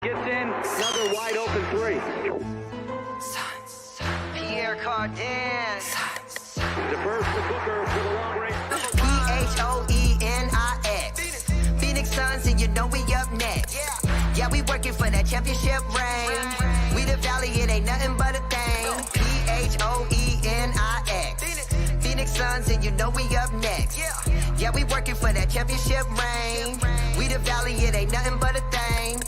Gets in, another wide open three. Pierre Cardin. Diverse to Booker for the long range. P-H-O-E-N-I-X. Phoenix Suns, and you know we up next. Yeah, we working for that championship ring. We the valley, it ain't nothing but a thing. P-H-O-E-N-I-X. Phoenix Suns, and you know we up next. Yeah, we working for that championship ring. We the valley, it ain't nothing but a thing.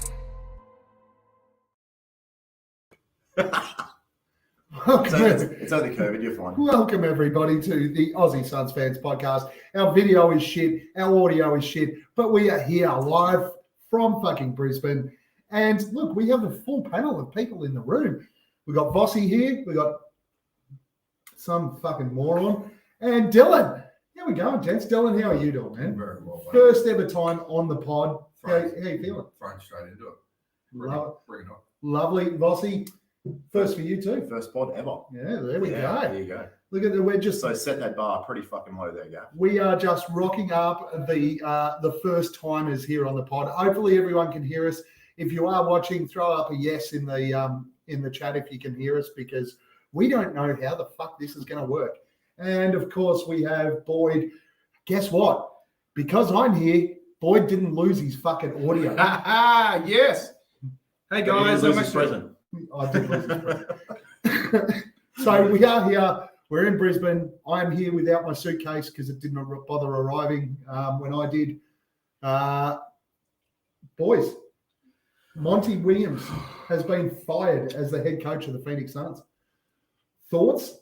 It's only COVID, you're fine. Welcome, everybody, to the Aussie Suns Fans podcast. Our video is shit, our audio is shit, but we are here live from fucking Brisbane. And look, we have a full panel of people in the room. We got Vossy here, we got some fucking moron, and Dylan. How we going, gents? Dylan, how are you doing, man? Very well, mate. First ever time on the pod. How you feeling? Thrown straight into it. Bring it on. Lovely, Vossy. First for you too. First pod ever. Yeah, there we go. There you go. Look at the we're just So set that bar pretty fucking low there, Gav. we are just rocking up the first timers here on the pod. Hopefully everyone can hear us. If you are watching, throw up a yes in the chat if you can hear us, because we don't know how the fuck this is going to work. And of course we have Boyd. Guess what? Because I'm here, Boyd didn't lose his fucking audio. Yes. Hey guys, I'm present. I did lose his present. So we are here. We're in Brisbane. I'm here without my suitcase because it didn't bother arriving when I did. Boys, Monty Williams has been fired as the head coach of the Phoenix Suns. Thoughts?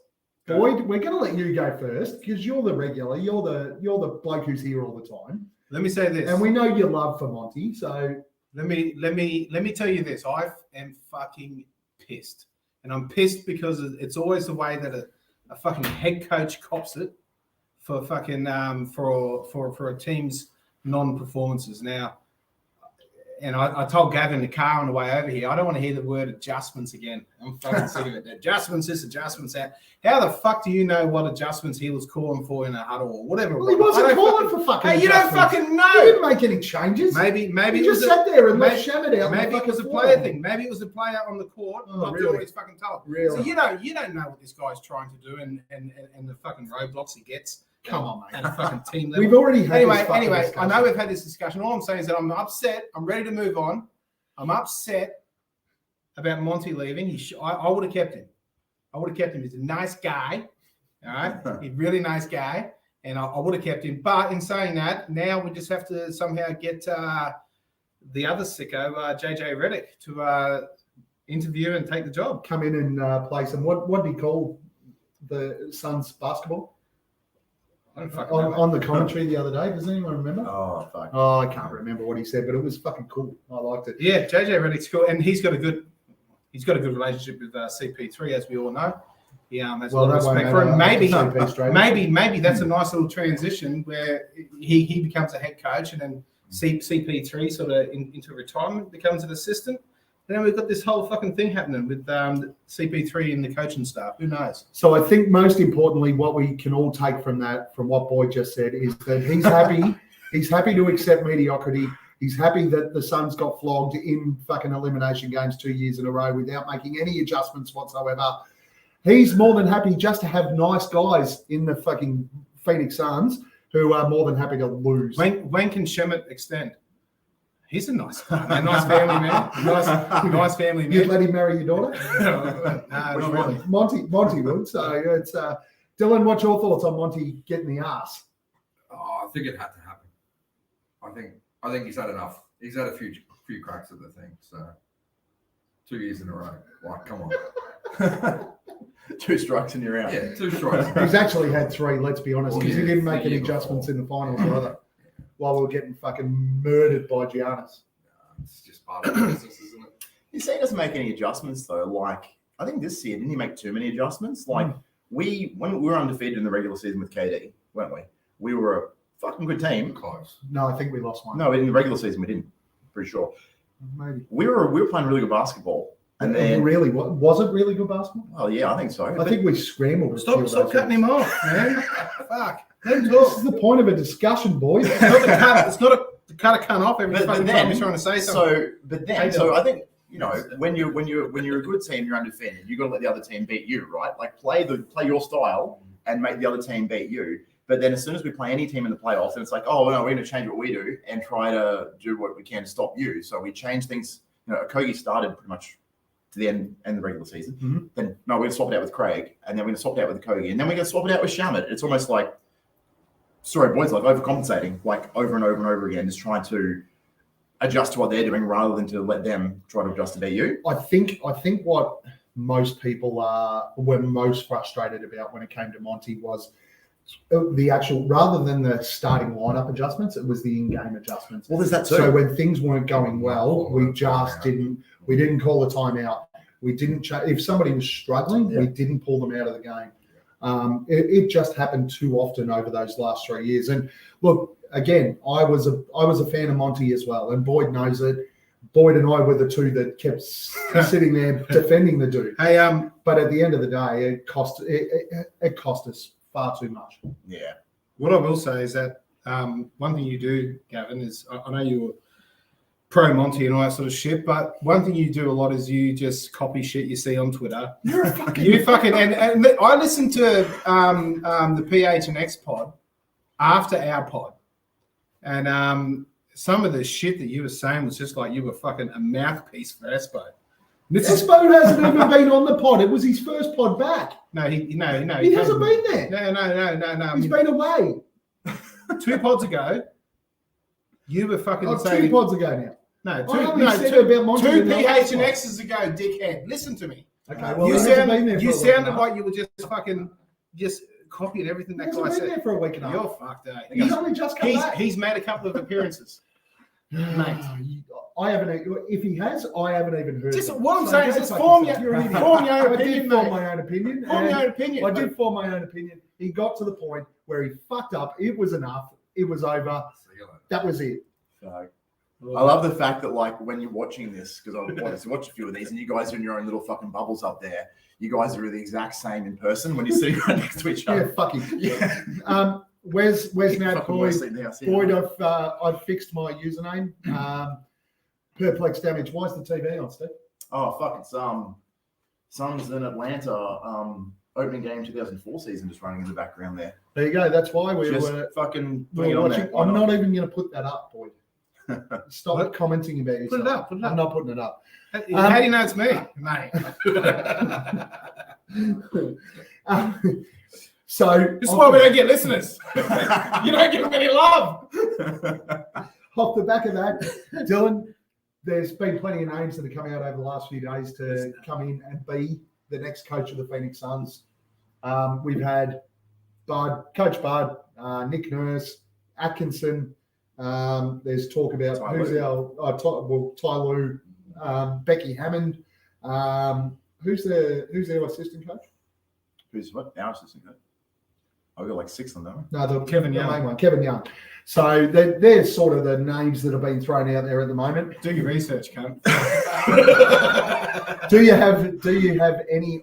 Boyd, we're going to let you go first because you're the regular. You're the bloke who's here all the time. Let me say this. And we know your love for Monty, so let me tell you this. I am fucking pissed. And I'm pissed because it's always the way that a fucking head coach cops it for fucking for a team's non-performances. Now, and I told Gavin in the car on the way over here, I don't want to hear the word adjustments again. I'm fucking sick of it. Adjustments this, adjustments that. How the fuck do you know what adjustments he was calling for in a huddle or whatever? well, he wasn't calling for fucking. Hey, you don't fucking know. He didn't make any changes. Maybe He it just was sat there and maybe- left Shannon out. Maybe it was a player thing. Maybe it was a player on the court Oh, not really? doing what he's fucking told. Really? So you don't know what this guy's trying to do and the fucking roadblocks he gets. Come on, mate. At a fucking team level. We've already had this fucking Anyway, I discussion. know we've had this discussion. All I'm saying is that I'm upset. I'm ready to move on. I'm upset about Monty leaving. I would have kept him. I would have kept him. He's a nice guy. All right? He's a really nice guy. And I would have kept him. But in saying that, now we just have to somehow get the other sicko, JJ Redick, to interview and take the job. Come in and play some. What did he call the Suns basketball I don't fucking know. on the commentary the other day? Does anyone remember? Oh, fuck. Oh, I can't remember what he said, but it was fucking cool. I liked it. Yeah, JJ Redick's cool, and he's got a good relationship with CP3, as we all know. He has a lot of respect for him. Maybe that's a nice little transition where he becomes a head coach, and then CP3 sort of into retirement becomes an assistant. And then we've got this whole fucking thing happening with CP3 and the coaching staff. Who knows? So I think most importantly, what we can all take from what Boyd just said, is that he's happy. He's happy to accept mediocrity. He's happy that the Suns got flogged in fucking elimination games 2 years in a row without making any adjustments whatsoever. He's more than happy just to have nice guys in the fucking Phoenix Suns who are more than happy to lose. When can Shemet extend? He's a nice family man. Nice family man. You'd let him marry your daughter? No, not really. Monty would. So it's Dylan, what's your thoughts on Monty getting the ass? Oh, I think it had to happen. I think he's had enough. He's had a few cracks at the thing. So 2 years in a row. Like, come on. 2 strikes and you're out. Yeah, 2 strikes. He's actually had 3, let's be honest, because he didn't make any yeah. adjustments in the finals either. While we were getting fucking murdered by Giannis. It's just part of the business, isn't it? You see, he doesn't make any adjustments though. Like, I think this year, didn't he make too many adjustments? Like, when we were undefeated in the regular season with KD, weren't we? We were a fucking good team. Close. No, I think we lost one. No, in the regular season we didn't. Pretty sure. Maybe. We were playing really good basketball. And then, really, was it really good basketball? well, yeah, I think so. I think we scrambled. Stop cutting him off, man. Fuck. Let him This talk. is the point of a discussion, boys. It's not the to cut a cunt off every fucking time he's trying to say something. So I think, you know, when you're a good team, you're undefeated. You got to let the other team beat you, right? Like play your style and make the other team beat you. But then as soon as we play any team in the playoffs, then it's like, oh no, we're going to change what we do and try to do what we can to stop you. So we change things. You know, Okogie started pretty much to the end of the regular season. Mhm. Then no, we're going to swap it out with Craig, and then we're going to swap it out with Okogie, and then we're going to swap it out with Shamit. It's almost like, sorry boys, like overcompensating, like over and over and over again, just trying to adjust to what they're doing rather than to let them try to adjust to beat you. I think what most people were most frustrated about when it came to Monty was the actual, rather than the starting lineup adjustments, it was the in-game adjustments. Well, there's that too. So when things weren't going well, we just didn't call the timeout. We didn't if somebody was struggling, we didn't pull them out of the game. It just happened too often over those last 3 years. And look, again, I was a fan of Monty as well, and Boyd knows it. Boyd and I were the two that kept sitting there defending the dude. Hey, but at the end of the day, it cost us far too much. Yeah. what I will say is that one thing you do, Gavin, is I know you're pro Monty and all that sort of shit, but one thing you do a lot is you just copy shit you see on Twitter. You're a fucking... And I listened to the PH and X pod after our pod, and some of the shit that you were saying was just like you were fucking a mouthpiece for Espo. Espo hasn't even been on the pod. It was his first pod back. No, he hasn't been there. No. He's been away. 2 pods ago, you were fucking saying... 2 pods ago now. No, two PH and X's ago, dickhead. Listen to me. Okay, well, You sounded like like you were just copying everything that guy been said. there for a week and a half. You're fucked, eh? He's only just come back. He's made a couple of appearances. Mate. I haven't. If he has, I haven't even heard. Just of it. what I'm So saying is go just fuck form yourself. your You're an idiot. own I opinion, did form mate. my own opinion. Form your and own opinion. I did form my own opinion. He got to the point where he fucked up. It was enough. It was over. That was it. So, I love the fact that, like, when you're watching this, because I've watched a few of these, and you guys are in your own little fucking bubbles up there. You guys are the exact same in person when you're sitting right next to each other. Yeah, fucking. Yeah. Where's now Fucking Boyd? worse than the house, yeah. Boyd, I've fixed my username. Perplex damage. Why is the TV on, Steve? Oh, fuck. It's Suns in Atlanta opening game 2004 season just running in the background there. There you go. That's why we Just were fucking putting it we're on watching. there. Why I'm not? not even going to put that up, Boyd. Stop commenting about yourself. Put it up. Put it I'm up. not putting it up. How do you know it's me, mate? So This is why we don't get listeners. You don't give them any love. off the back of that, Dylan, there's been plenty of names that have come out over the last few days to come in and be the next coach of the Phoenix Suns. We've had Coach Bud, Nick Nurse, Atkinson. There's talk about Ty Lue, Becky Hammond. Who's their assistant coach? Who's what? Our assistant coach. I've got like 6 of them. No, Kevin the Young. main one, Kevin Young. So they're sort of the names that have been thrown out there at the moment. Do your research, cunt. Do you have any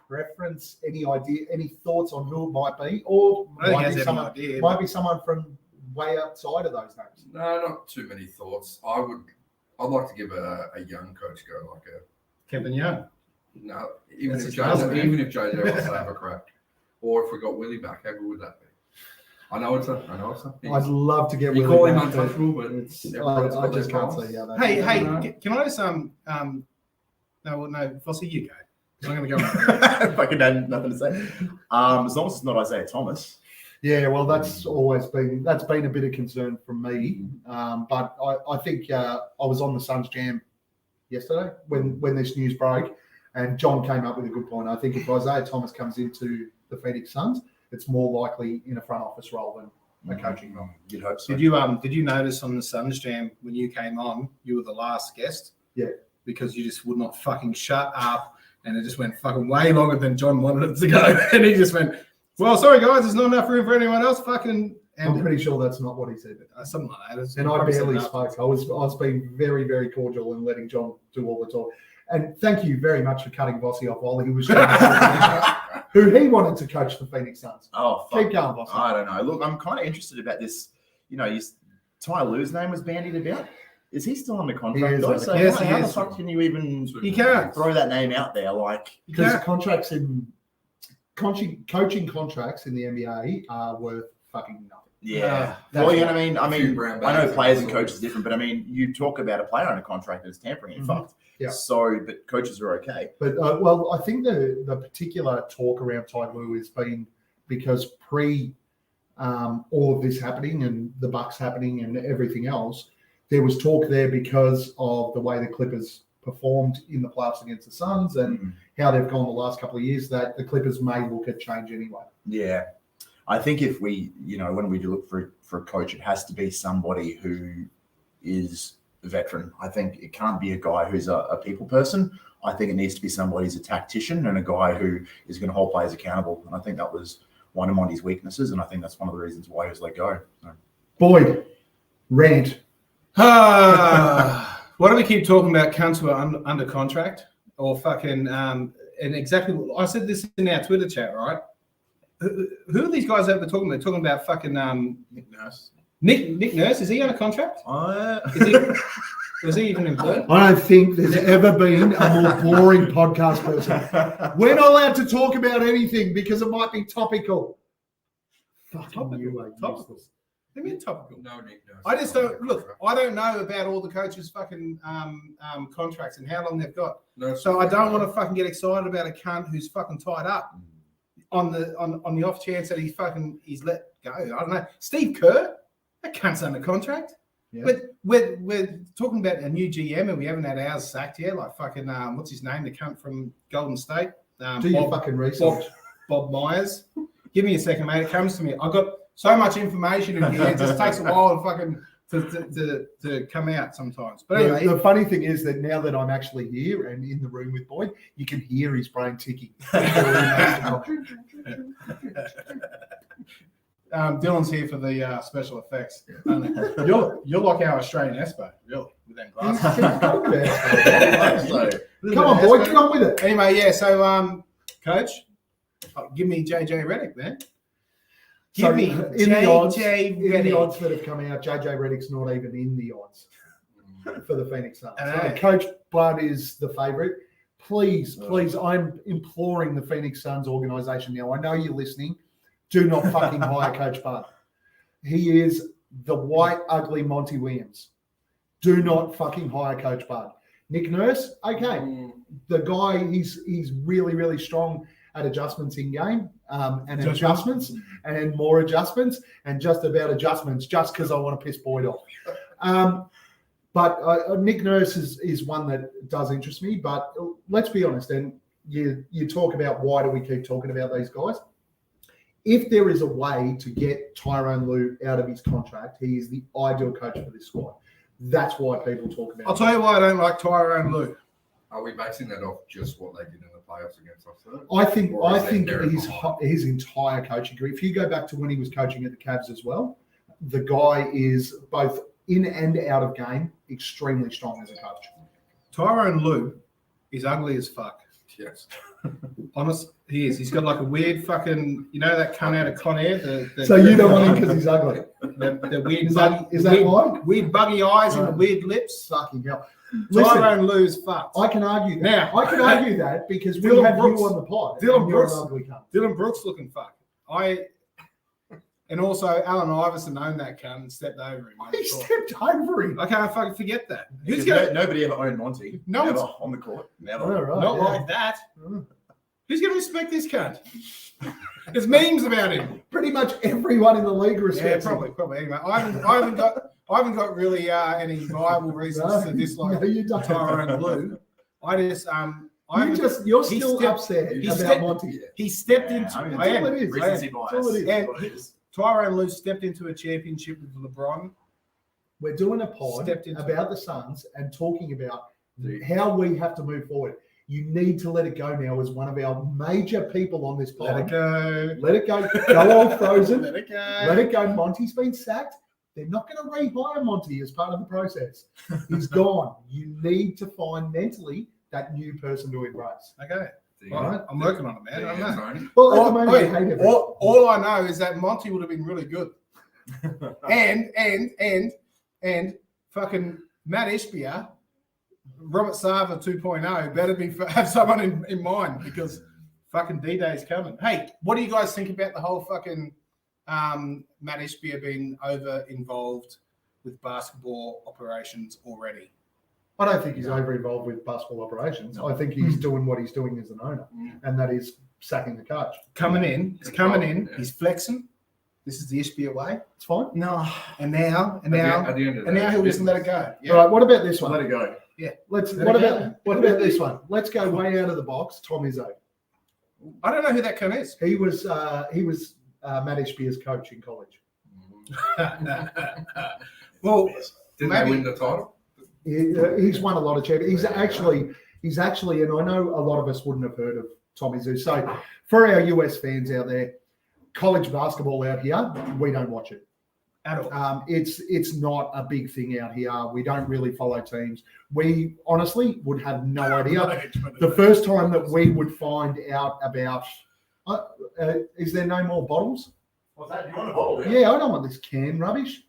preference, any idea, any thoughts on who it might be, or I don't think might he be has any someone idea. might be someone from way outside of those names? No, not too many thoughts. I'd like to give a young coach go, like Kevin Young. even That's if a chance, man. JJ wants to have a crack, or if we got Willie back, how good would that be? I know it's a. I'd love to get You Willie call him back, but untouchable, but I just can't see how that. Hey, can I just no, Vossy, you go. I'm going to go. Fucking had nothing to say. As long as it's not Isaiah Thomas. Yeah, well, that's been a bit of concern from me. But I think I was on the Suns Jam yesterday when this news broke, and John came up with a good point. I think if Isaiah Thomas comes into the Phoenix Suns, it's more likely in a front office role than a coaching role. You'd hope so. Did you notice on the Suns Jam when you came on, you were the last guest? Yeah. Because you just would not fucking shut up, and it just went fucking way longer than John wanted it to go, and he just went, "Well, sorry guys, there's not enough room for anyone else." Fucking. I'm pretty sure that's not what he said. Something like that. And I barely spoke. I was being very, very cordial and letting John do all the talk. And thank you very much for cutting Vossy off while he was who he wanted to coach the Phoenix Suns. Oh, fuck. Keep going, Vossy. I don't know. Look, I'm kind of interested about this. You know, Ty Lue's name was bandied about. Is he still under contract? is though? under So Yes, how, he how the is. fuck can you even You can't. throw that name out there? Like, Because Yeah. contracts in coaching contracts in the NBA are worth fucking nothing. yeah. that's Well, you know what I mean? I a few mean, brown I know bags players and and sort of- coaches are different, but I mean, you talk about a player under contract that's tampering and Mhm. fucked. Yeah. So, but coaches are okay. But well, I think the particular talk around Ty Lue has been because pre all of this happening and the Bucks happening and everything else, there was talk there because of the way the Clippers performed in the playoffs against the Suns and how they've gone the last couple of years that the Clippers may look at change anyway. Yeah. I think if we, when we look for a coach, it has to be somebody who is a veteran. I think it can't be a guy who's a people person. I think it needs to be somebody who's a tactician and a guy who is going to hold players accountable. And I think that was one of Monty's weaknesses, and I think that's one of the reasons why he was let go. So. Boyd, rant. Why do we keep talking about cunts who are under contract or fucking and exactly? I said this in our Twitter chat, right? Who are these guys that we're talking about? They're talking about fucking Nick Nurse. Nick Nurse. Is he under contract? Was he even employed? I don't think there's ever been a more boring podcast person. We're not allowed to talk about anything because it might be topical. Fucking you, are Topical. useless. What do you mean topical? No, Nick. No, I just don't look. I don't know about all the coaches' fucking contracts and how long they've got. No, So I don't want to fucking get excited about a cunt who's fucking tied up on the off chance that he's let go. I don't know. Steve Kerr, that cunt's under contract. Yeah. But we're talking about a new GM and we haven't had ours sacked yet. Like fucking what's his name? The cunt from Golden State. Do your fucking research. Bob Myers. Give me a second, mate. It comes to me. I've got so much information in here. It just takes a while to fucking to come out sometimes. But anyway, The funny thing is that now that I'm actually here and in the room with Boyd, you can hear his brain ticking. Dylan's here for the special effects. You're like our Australian Espo, really, with them glasses. Come on, Boyd, get on with it. Anyway, yeah. So, Coach, give me JJ Redick, man. Give me in the odds Redick. that have come out, JJ Redick's not even in the odds for the Phoenix Suns. I know. So Coach Bud is the favourite. Please, I'm imploring the Phoenix Suns organisation now. I know you're listening. Do not fucking hire Coach Bud. He is the white, ugly Monty Williams. Do not fucking hire Coach Bud. Nick Nurse, okay. The guy, he's really, really strong at adjustments in game and adjustments and more adjustments and just about adjustments just because I want to piss Boyd off. But Nick Nurse is one that does interest me. But let's be honest, and you talk about why do we keep talking about these guys? If there is a way to get Tyrone Lue out of his contract, he is the ideal coach for this squad. That's why people talk about I'll tell you why I don't like Tyrone Lue. Are we basing that off just what they did in the playoffs against us? I think Or is there his entire coaching career. If you go back to when he was coaching at the Cavs as well, the guy is both in and out of game extremely strong as a coach. Tyrone Lue is ugly as fuck. Yes. Honest, he is. He's got like a weird fucking, that cunt out of Con Air. So you don't want him because he's ugly. The weird Is that weird, why? weird buggy eyes and the Right. weird lips. Fucking hell. Listen, Tyrone Lue's fucked. I can argue that. Now- I can argue that because we Dylan have Brooks. you on the pod. Dylan and you're Brooks. an ugly cunt. Dylan Brooks looking fucked. And also Allen Iverson owned that cunt and stepped over him. He stepped over him. I can't fucking forget that. Who's Because gonna nobody ever owned Monty. No Never one's- on the court. Oh, Never. right, not yeah. like that? Mm. Who's gonna respect this cunt? There's memes about him. Pretty much everyone in the league Yeah, respects him. probably. Anyway, I haven't got really any viable reasons to dislike No, you don't. Tyrone Lue. I just You're he still stepped- upset he about stepped- Monty. he stepped Yeah, into. I mean, I that's am. all it is. Recency I am. bias. That's all it is. And What it is. Tyrone Lue stepped into a championship with LeBron. We're doing a pod Stepped into about the Suns and talking about how we have to move forward. You need to let it go now as one of our major people on this pod. Let it go. Let it go. Go all frozen. Let it go. Let it go. Monty's been sacked. They're not going to rehire Monty as part of the process. He's gone. You need to find mentally that new person to embrace. Okay. The, All right. I'm working on it, man. I don't know. Tony. Well, at the moment, Wait, you hate everyone. all I know is that Monty would have been really good. and And fucking Matt Ishbia, Robert Sava 2.0 better have someone in mind because fucking D-Day is coming. Hey, what do you guys think about the whole fucking Matt Ishbia being over involved with basketball operations already? I don't think he's over involved with basketball operations. I think he's doing what he's doing as an owner, and that is sacking the coach. He's flexing. This is the Ishbia way. It's fine. No. And now he'll just let it go. Yeah. All right. What about this one? Let it go. Yeah. What about this one? Let's go way out of the box. Tom Izzo. I don't know who that cunt is. He was Matt Ishbia's coach in college. Well, Didn't they win the title? He's won a lot of champions. He's actually, and I know a lot of us wouldn't have heard of Tom Izzo. So for our US fans out there, college basketball out here, we don't watch it at all. It's not a big thing out here. We don't really follow teams. We honestly would have no idea. The first time that we would find out about, is there no more bottles? What's that? You want a bottle? Yeah, I don't want this can rubbish.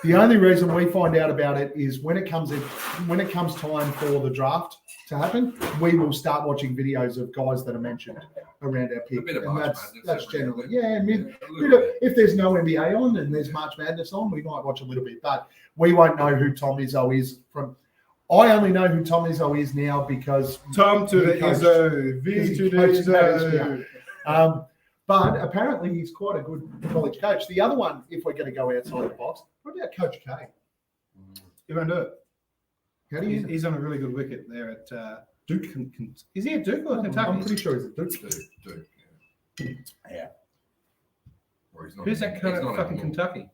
The only reason we find out about it is when it comes time for the draft to happen, we will start watching videos of guys that are mentioned around our pick. And that's generally, if there's no NBA on and there's March Madness on, we might watch a little bit, but we won't know who Tom Izzo is from. I only know who Tom Izzo is now because Tom to the Izzo, V to the Izzo. But apparently he's quite a good college coach. The other one, if we're going to go outside the box, what about Coach K? He won't do it. How do you? He's on a really good wicket there at Duke. Is he at Duke or Kentucky? I'm pretty sure he's at Duke. Duke. Yeah. Who's that kind of fucking Kentucky?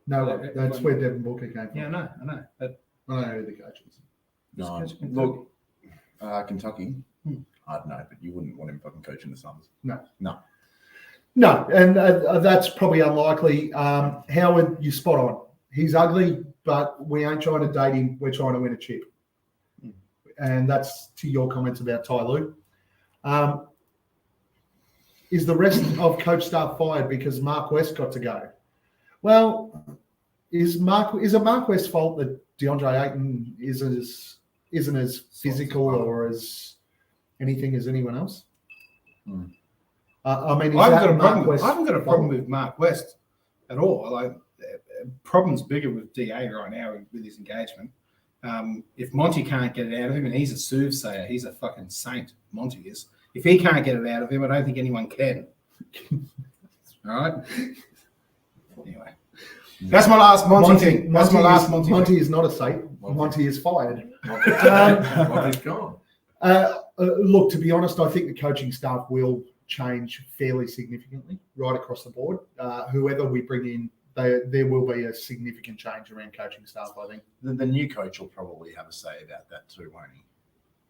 No, that's where Devin Booker came from. Yeah, I know. But I don't know who the coach is. No, look, Kentucky. I don't know, but you wouldn't want him fucking coaching the Suns. No, and that's probably unlikely. Howard, you spot on. He's ugly, but we ain't trying to date him. We're trying to win a chip. And that's to your comments about Ty Lue. Is the rest of coach staff fired because Mark West got to go? Well, is it Mark West's fault that DeAndre Ayton isn't as physical or as anything as anyone else? I mean, I haven't got a problem with Mark West at all. Like, problem's bigger with DA right now with his engagement. If Monty can't get it out of him, and he's a soothsayer, he's a fucking saint. Monty is. If he can't get it out of him, I don't think anyone can. All right. Anyway, that's my last Monty thing. That's my last Monty. Monty is not a saint. Monty is fired. Monty's gone. Look, to be honest, I think the coaching staff will change fairly significantly right across the board. Whoever we bring in, there will be a significant change around coaching staff, I think. The new coach will probably have a say about that too, won't he?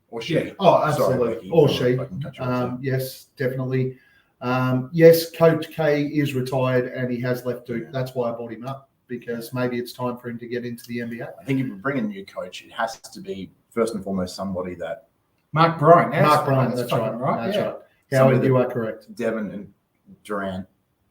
Or she? Yeah. Oh, absolutely. Or she. Yes, definitely. Yes, Coach K is retired and he has left Duke. That's why I brought him up, because maybe it's time for him to get into the NBA. I think if we bring a new coach, it has to be first and foremost somebody that Mark Bryant. That's right. That's right. Howard, you are correct. Devin and Durant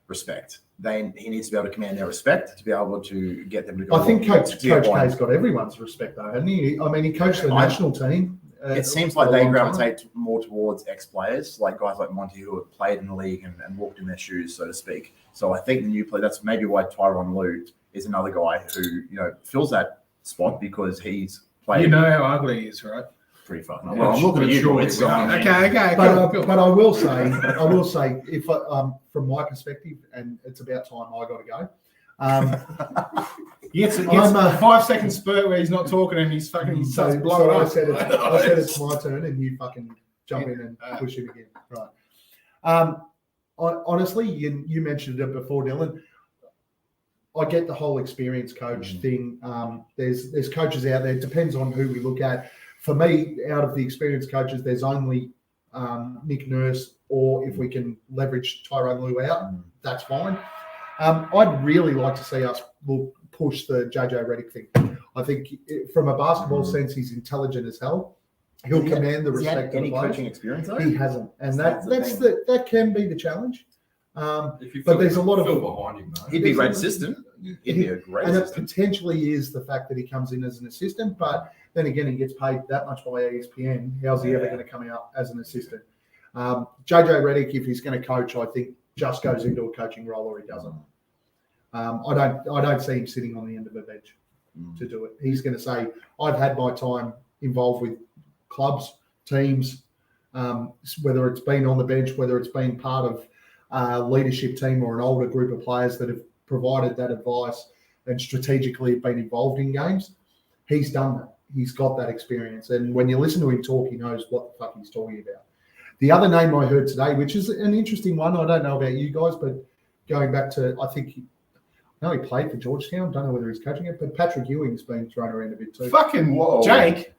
respect. He needs to be able to command their respect to be able to get them to go. I think Coach K's got everyone's respect, though, hasn't he? I mean, he coached the national team. It seems like they gravitate more towards ex-players, like guys like Monty, who have played in the league and walked in their shoes, so to speak. So I think the new player, that's maybe why Tyronn Lue is another guy who, fills that spot because he's played. You know how ugly he is, right? Pretty fucking. Well, I'm looking at you. Okay. But I will say, if from my perspective, and it's about time I got to go. He gets a 5-second spurt where he's not talking and he's fucking starts blowing up. I said it's my turn and you fucking jump in and push him again. Right. Honestly, you mentioned it before, Dylan. I get the whole experience coach thing. There's coaches out there. It depends on who we look at. For me, out of the experienced coaches, there's only Nick Nurse, or if we can leverage Tyronn Lue out, that's fine. I'd really like to see us push the JJ Redick thing. I think from a basketball sense, he's intelligent as hell. He'll command the respect of the players. Coaching experience? He hasn't, and that can be the challenge. If you But feel- there's a lot of- feel behind him, though. He'd be a great assistant. He'd be a great and it assistant. potentially is the fact that he comes in as an assistant, but then again, he gets paid that much by ESPN. How's he ever going to come out as an assistant? JJ Redick, if he's going to coach, I think just goes into a coaching role or he doesn't. I don't see him sitting on the end of a bench to do it. He's going to say, I've had my time involved with clubs, teams, whether it's been on the bench, whether it's been part of a leadership team or an older group of players that have provided that advice and strategically have been involved in games. He's done that. He's got that experience. And when you listen to him talk, he knows what the fuck he's talking about. The other name I heard today, which is an interesting one, I don't know about you guys, but going back to, I think, I know he played for Georgetown. Don't know whether he's coaching it, but Patrick Ewing's been thrown around a bit too. Fucking Whoa. Jake,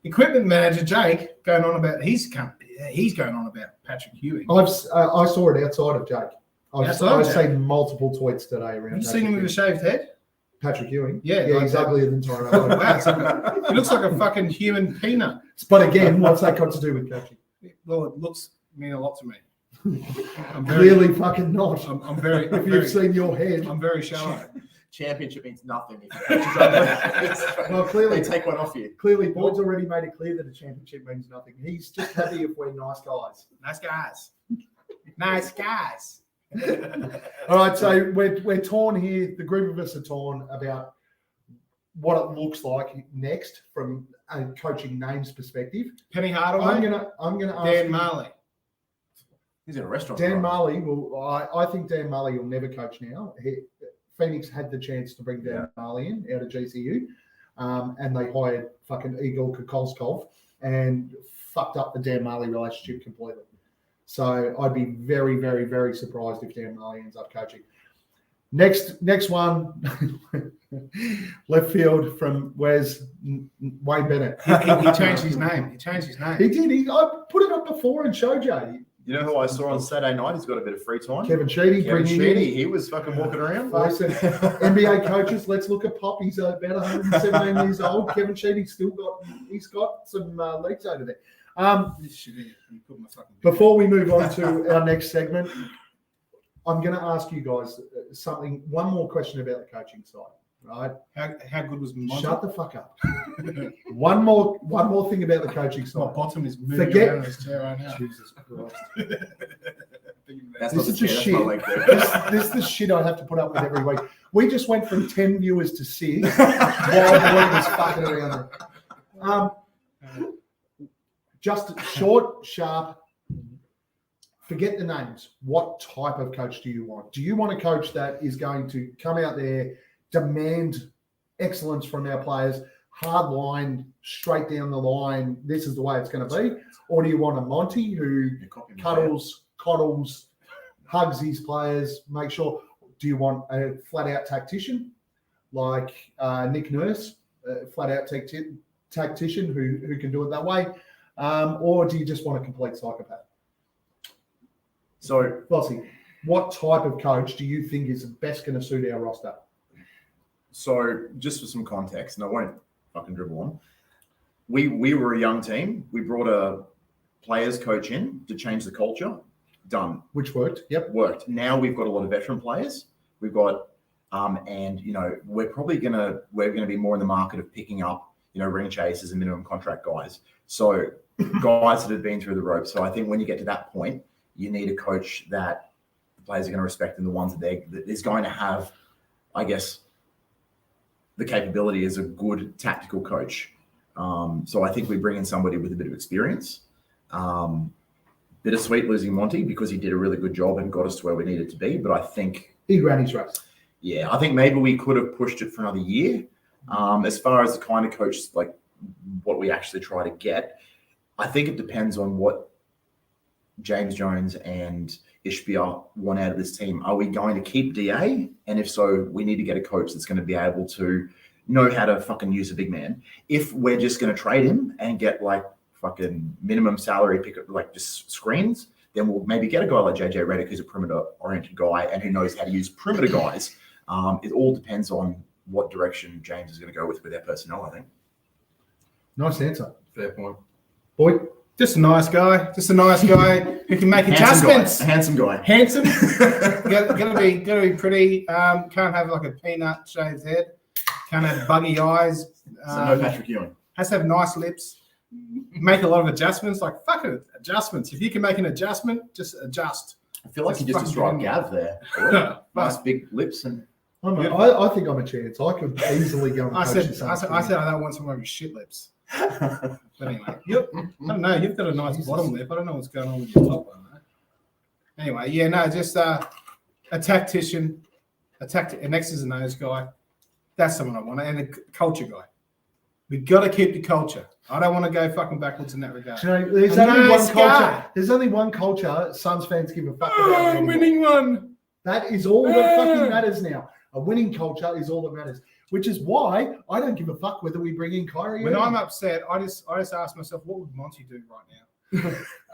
equipment manager Jake, going on about he's going on about Patrick Ewing. I saw it outside of Jake. Outside I've of Jake? seen multiple tweets today around. Have you seen him with a shaved head? Patrick Ewing? Yeah, yeah, like he's that. uglier than Tyrone. Wow, he looks like a fucking human peanut. But again, what's that got to do with coaching? Well, it looks mean a lot to me. I'm Clearly, fucking not. I'm very. If you've seen your head, I'm very shallow. Championship means nothing. If the coach is ugly. well, clearly, They take one off you. clearly, Boyd's already made it clear that a championship means nothing. He's just happy if we're nice guys. Nice guys. Nice guys. All right, so we're torn here. The group of us are torn about what it looks like next from a coaching names perspective. Penny I'm Hardaway. gonna ask Dan you- Marley. He's in a restaurant. Dan right? Marley will. I think Dan Marley will never coach now. Phoenix had the chance to bring Dan Marley in out of GCU, and they hired fucking Igor Kokoskov and fucked up the Dan Marley relationship completely. So I'd be very, very, very surprised if Dan Marley ends up coaching. Next one, left field from Wayne Bennett. He changed his name. He changed his name. He did. I put it up before and showed you. You know who I saw on Saturday night? He's got a bit of free time. Kevin Sheedy, Kevin bringing Sheedy. in. He was fucking walking around. Listen, NBA coaches, let's look at Pop. He's about 117 years old. Kevin Sheedy's he's got some legs over there. Before we move on to our next segment, I'm going to ask you guys one more question about the coaching side, right? How good was Monty? Shut the fuck up. One more thing about the coaching My side. bottom is moving Forget- around in his chair right now. Jesus Christ. That's This not is the just chair, shit. that's my leg there. This is the shit I have to put up with every week. We just went from 10 viewers to 6 while Boyd was fucking around there. Just short, sharp, forget the names. What type of coach do you want? Do you want a coach that is going to come out there, demand excellence from our players, hard line, straight down the line, this is the way it's going to be? Or do you want a Monty who coddles, hugs his players, make sure? Do you want a flat-out tactician like Nick Nurse, a flat-out tactician who can do it that way? Or do you just want a complete psychopath? So Vossy, what type of coach do you think is best going to suit our roster? So just for some context, and I won't fucking dribble on, we were a young team. We brought a players coach in to change the culture. Done. Which worked. Yep. Worked. Now we've got a lot of veteran players. We've got, and we're gonna be more in the market of picking up, ring chasers and minimum contract guys. So guys that have been through the ropes. So I think when you get to that point, you need a coach that the players are going to respect and the ones that is going to have, I guess, the capability as a good tactical coach. So I think we bring in somebody with a bit of experience. Bittersweet losing Monty because he did a really good job and got us to where we needed to be. But I think He ran his race. yeah, I think maybe we could have pushed it for another year. As far as the kind of coach, like what we actually try to get, I think it depends on what James Jones and Ishbia want out of this team. Are we going to keep DA? And if so, we need to get a coach that's going to be able to know how to fucking use a big man. If we're just going to trade him and get like fucking minimum salary pick up, like just screens, then we'll maybe get a guy like JJ Redick who's a perimeter-oriented guy and who knows how to use perimeter guys. It all depends on what direction James is going to go with their personnel, I think. Nice answer. Fair point. Boyd? Just a nice guy who can make adjustments. Handsome guy. Handsome. Gotta be pretty. Can't have like a peanut shaved head. Can't have buggy eyes. So no Patrick Ewing. Has to have nice lips. Make a lot of adjustments. Like fuck it, adjustments. If you can make an adjustment, just adjust. I feel like you just described Gav there. Nice big lips and. I think I'm a chance. I could easily go. And I coach said the Suns. I don't want someone with shit lips. But anyway, I don't know. You've got a nice bottom lip. I don't know what's going on with your top one. Though. Anyway, yeah, no, just a tactician, an X's and O's guy. That's someone I want, and a culture guy. We've got to keep the culture. I don't want to go fucking backwards in that regard. You know, there's only one culture. There's only one culture Suns fans give a fuck about. Winning one. That is all that fucking matters now. A winning culture is all that matters. Which is why I don't give a fuck whether we bring in Kyrie. When I'm upset, I just ask myself, what would Monty do right now?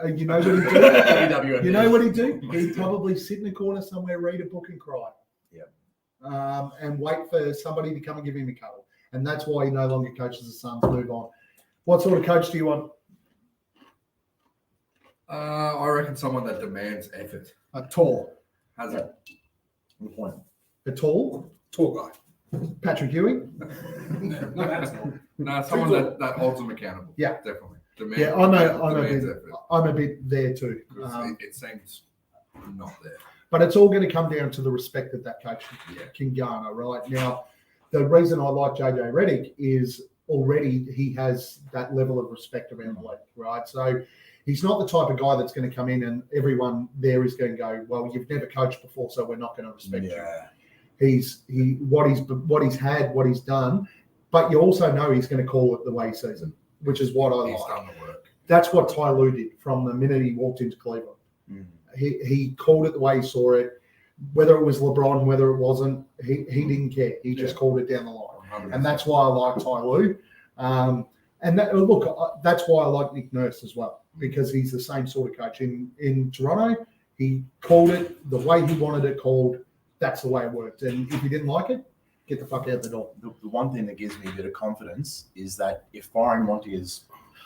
You know what he'd do? You know what he'd do? He'd probably sit in a corner somewhere, read a book and cry. Yeah. And wait for somebody to come and give him a cuddle. And that's why he no longer coaches the Suns. Move on. What sort of coach do you want? I reckon someone that demands effort. Tall. Has it? Good point. A tall Tall guy. Patrick Ewing? No, that's not. No, someone that holds them accountable. Yeah. Definitely. Yeah, I'm a bit there too. It seems not there. But it's all going to come down to the respect that coach can garner, right? Now, the reason I like JJ Redick is already he has that level of respect around the league, right? So he's not the type of guy that's going to come in and everyone there is going to go, well, you've never coached before, so we're not going to respect you. What he's done, but you also know he's going to call it the way he sees it, which is what I He's like. done the work. That's what Ty Lue did from the minute he walked into Cleveland. He called it the way he saw it, whether it was LeBron, whether it wasn't, he didn't care. He just called it down the line. 100%. And that's why I like Ty Lue. That's why I like Nick Nurse as well, because he's the same sort of coach. In Toronto, he called it the way he wanted it called. That's the way it worked. And if you didn't like it, get the fuck out the door. The one thing that gives me a bit of confidence is that if firing Monty has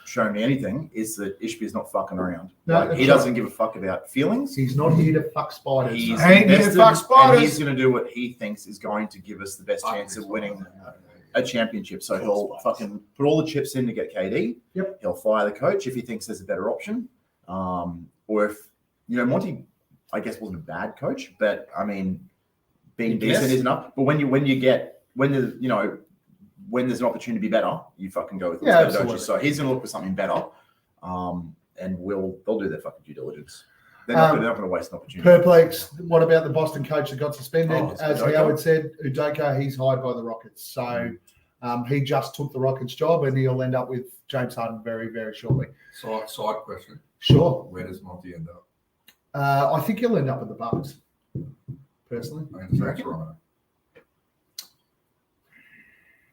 shown me anything, is that Ishbia's not fucking around. No, he doesn't give a fuck about feelings. He's not here to fuck spiders. He's ain't here to invested, fuck spiders. and he's going to do what he thinks is going to give us the best chance of winning a championship. So he'll fucking put all the chips in to get KD. Yep. He'll fire the coach if he thinks there's a better option. Or if, Monty, I guess, wasn't a bad coach, but I mean, being decent isn't up. But when there's an opportunity to be better, you fucking go with what's better, don't you? So he's going to look for something better, and they'll do their fucking due diligence. They're not going to waste an opportunity. Perplex. What about the Boston coach that got suspended? As Udoka. Howard said, Udoka, he's hired by the Rockets. So he just took the Rockets job, and he'll end up with James Harden very, very shortly. Side question. Sure. Where does Monty end up? I think he'll end up with the Bucks, personally. I'm going to say Toronto.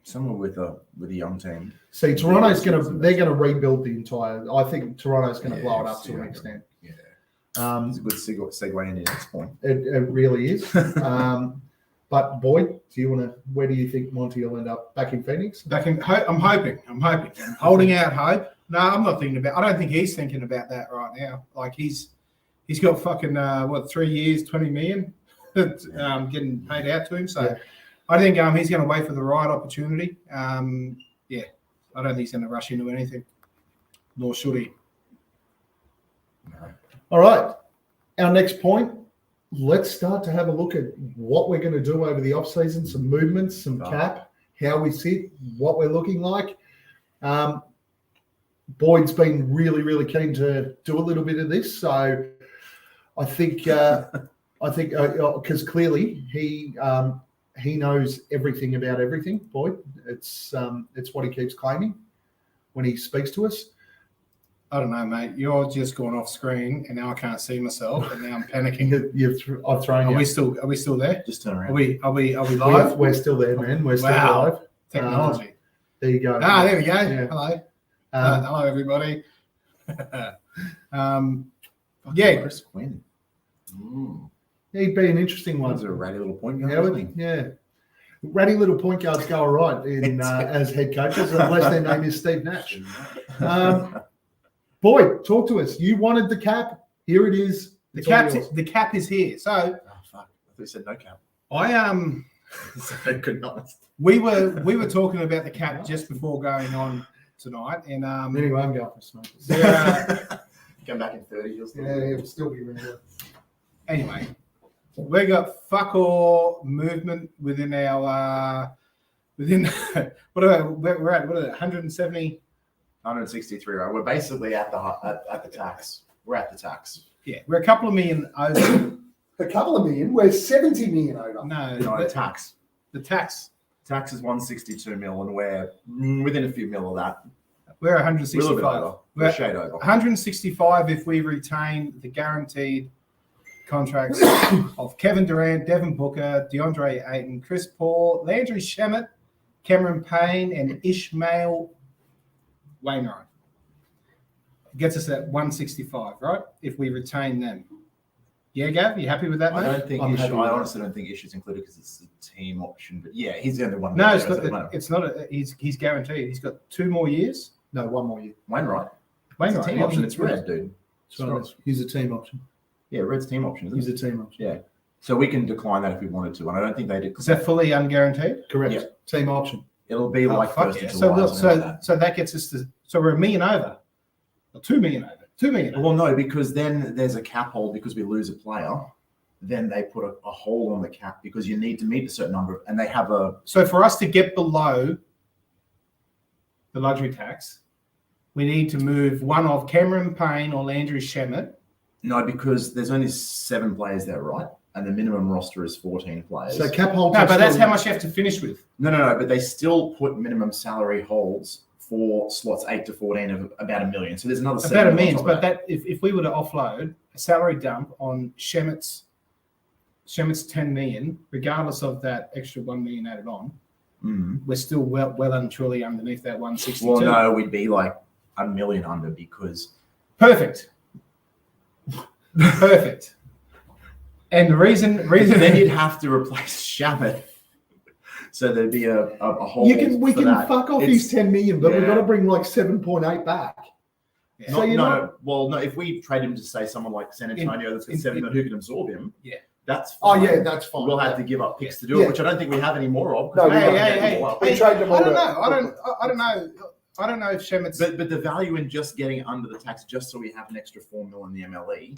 Somewhere with a young team. See, they're going to rebuild the entire. I think Toronto's going to blow it up to an extent. Yeah. It's a good segue into the next point. It really is. But Boyd, where do you think Monty will end up? Back in Phoenix? I'm hoping. I'm holding out hope. No, I'm not thinking about. I don't think he's thinking about that right now. Like he's got fucking 3 years, 20 million getting paid out to him. So Yeah. I think he's going to wait for the right opportunity. I don't think he's going to rush into anything, nor should he. No. All right. Our next point. Let's start to have a look at what we're going to do over the offseason, some movements, some cap, how we sit, what we're looking like. Boyd's been really, really keen to do a little bit of this. So I think because clearly he knows everything about everything, Boyd. It's what he keeps claiming when he speaks to us. I don't know, mate. You're just going off screen, and now I can't see myself, and now I'm panicking. I've thrown you. Are we still there? Just turn around. Are we live? We're still there, man. We're still Wow. live. Technology. There you go. There we go. Yeah. Hello. Um, Hello, everybody. Chris Quinn. He'd be an interesting one. One's a ratty little point guard, Yeah, isn't he? yeah. Ratty little point guards go all right in as head coaches, unless their name is Steve Nash. Boyd, talk to us. You wanted the cap. Here it is. The It's all cap. yours. The cap is here. So Oh, fuck. I thought you said no cap. I So good night. we were talking about the cap just before going on tonight, and Anyway, I'm going for smokers. there, Come back in 30 years. Yeah, it'll still be really anyway, we got fuck all movement within our within what are we're at? What are it? 170? 163, right? We're basically at the tax. We're at the tax. Yeah, we're a couple of million over. a couple of million. We're 70 million over. No, No, tax. the tax. Tax is 162 mil, and we're within a few mil of that. We're We're a little bit 165. over. We're a shade over. 165 if we retain the guaranteed contracts of Kevin Durant, Devin Booker, DeAndre Ayton, Chris Paul, Landry Shamet, Cameron Payne, and Ishmael Wainwright. It gets us at 165, right? If we retain them. Yeah, Gav, you happy with that, I mate? don't think I'm Ish, happy I with that. honestly don't think Ish is included because it's a team option. But yeah, he's the only one. No, there, isn't it? it's not. He's guaranteed. He's got 2 more years. No, one more year. Wainwright. It's Wainwright, a team yeah, option. he- It's red, dude. He's a team option. Yeah, red's team option. Isn't He's it? a team option. Yeah. So we can decline that if we wanted to, and I don't think they did. Is that fully unguaranteed? Correct. Yeah. Team option. It'll be like Oh, fuck first yeah. of So, July. we'll- something like so, that. so that gets us to. So we're $1 million over. Or 2 million over. 2 million over. Well, no, because then there's a cap hold because we lose a player. Then they put a hole on the cap because you need to meet a certain number, and they have a So for us to get below the luxury tax, we need to move one of Cameron Payne or Landry Shamet. no because there's only 7 players there, right? And the minimum roster is 14 players. So cap holds. No, are but that's still- how much you have to finish with. No, but they still put minimum salary holds for slots 8 to 14 of about $1 million. So there's another About 7 $1 on million. top of But that if we were to offload a salary dump on Shamet's 10 million, regardless of that extra 1 million added on, we're still well and truly underneath that 162. Well, no, we'd be like $1 million under because Perfect. Perfect. And the reason then you'd have to replace Shamet. So there'd be a hole. We for can that. fuck off It's- his 10 million, but we've yeah. got to bring like 7.8 back. Yeah. So you're not- no. If we trade him to say someone like San Antonio that's got 7 million who can absorb him, Yeah. that's Oh, fine. yeah, that's fine. We'll have to give up picks to do Yeah. it, which I don't think we have any more of. No, we because we don't. haven't Hey, get them all up. We trade them all I don't to- know. I don't know if Shamet's. But the value in just getting under the tax just so we have an extra 4 mil in the MLE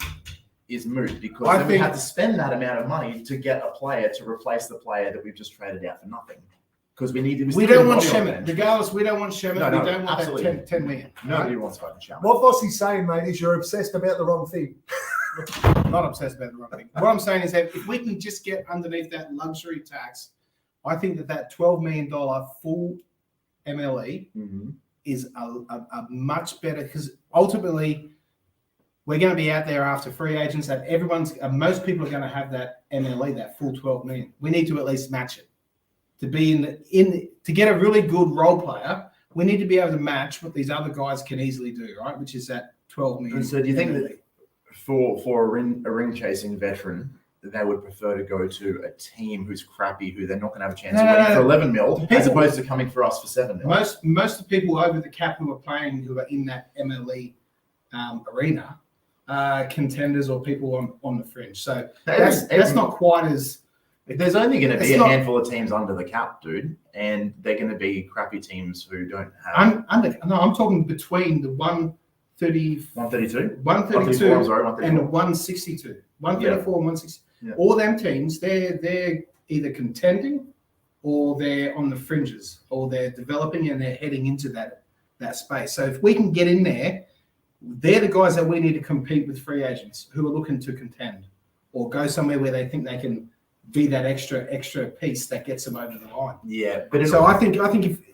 is moot because I then we think- have to spend that amount of money to get a player to replace the player that we've just traded out for nothing. Because we need to. we still don't need want body on Shamet. bench. Regardless, we don't want Shamet. No, we don't want absolutely. that 10 million. Nobody wants fucking Shamet. What Vossy's saying, mate, is you're obsessed about the wrong thing. I'm not obsessed about the wrong thing. What I'm saying is that if we can just get underneath that luxury tax, I think that $12 million full MLE Mhm. is a much better, because ultimately we're going to be out there after free agents that most people are going to have that MLE, that full 12 million. We need to at least match it to be to get a really good role player. We need to be able to match what these other guys can easily do, right? Which is that 12 million. And so do you think MLE. that for a ring chasing veteran, they would prefer to go to a team who's crappy, who they're not going to have a chance No, of no, winning no. for 11 mil, as People- opposed to coming for us for 7 mil? Most of the people over the cap who are playing, who are in that MLE arena, are contenders or people on the fringe. So that's not quite as. There's only going to be It's a not- handful of teams under the cap, dude, and they're going to be crappy teams who don't have I'm talking between the 130, 132. 132 I'm sorry, and the 134. 162, 134 and 160. Yeah. All them teams, they're either contending or they're on the fringes or they're developing and they're heading into that space. So if we can get in there, they're the guys that we need to compete with free agents who are looking to contend or go somewhere where they think they can be that extra piece that gets them over the line. Yeah, but So I think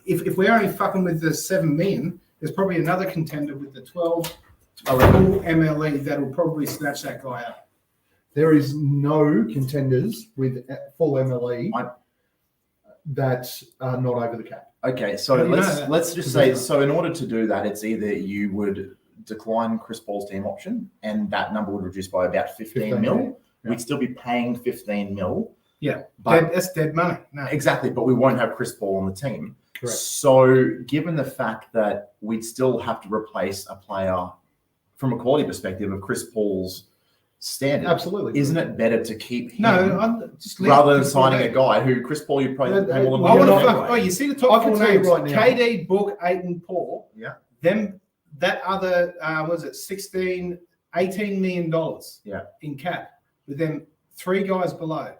if we're only fucking with the 7 million, there's probably another contender with the 12 full MLE that'll probably snatch that guy up. There is no contenders with full MLE that are not over the cap. okay, so How do you know let's that? let's just say so. In order to do that, it's either you would decline Chris Paul's team option, and that number would reduce by about 15 mil. million. We'd still be paying 15 mil. Yeah, But that's dead money. No. exactly, but we won't have Chris Paul on the team. Correct. So, given the fact that we'd still have to replace a player from a quality perspective of Chris Paul's standard, Absolutely. isn't it better to keep him No, I'm just rather than signing a guy who Chris Paul you probably pay more than I want to anyway? fuck. Oh, you see the top I can four tell you names: right now. KD, Book, Ayton, Paul. Yeah. Them, that other was it $18 million? Yeah. In cap with them 3 guys below.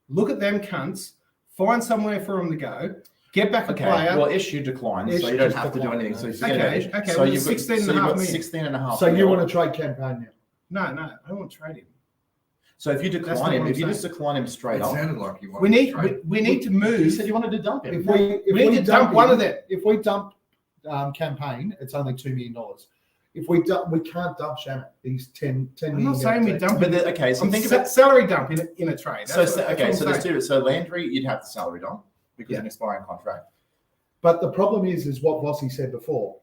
Look at them cunts. Find somewhere for them to go. Get back a Okay, player. well, issue declines, so Ish you don't just have to do declined, anything. So no. forget about Okay, it. okay, So well, you've got 16.5 million. 16 and a half. So you mil. want to trade campaign now? No, I don't want to trade him. So if you That's decline not him, what if I'm you just saying. decline him straight It up, sounded like you wanted We need to trade. we need to move. you said you wanted to dump him. If we We need to dump one of them. If we dump campaign, it's only $2 million. If we dump, we can't dump Shannon. He's 10 I'm million. not saying we dump But him. okay, so I'm think about salary dump in a trade. so That's what okay, I'm so there's saying. two. So Landry, you'd have to salary dump because Yeah. of an expiring contract. But the problem is what Vossy said before.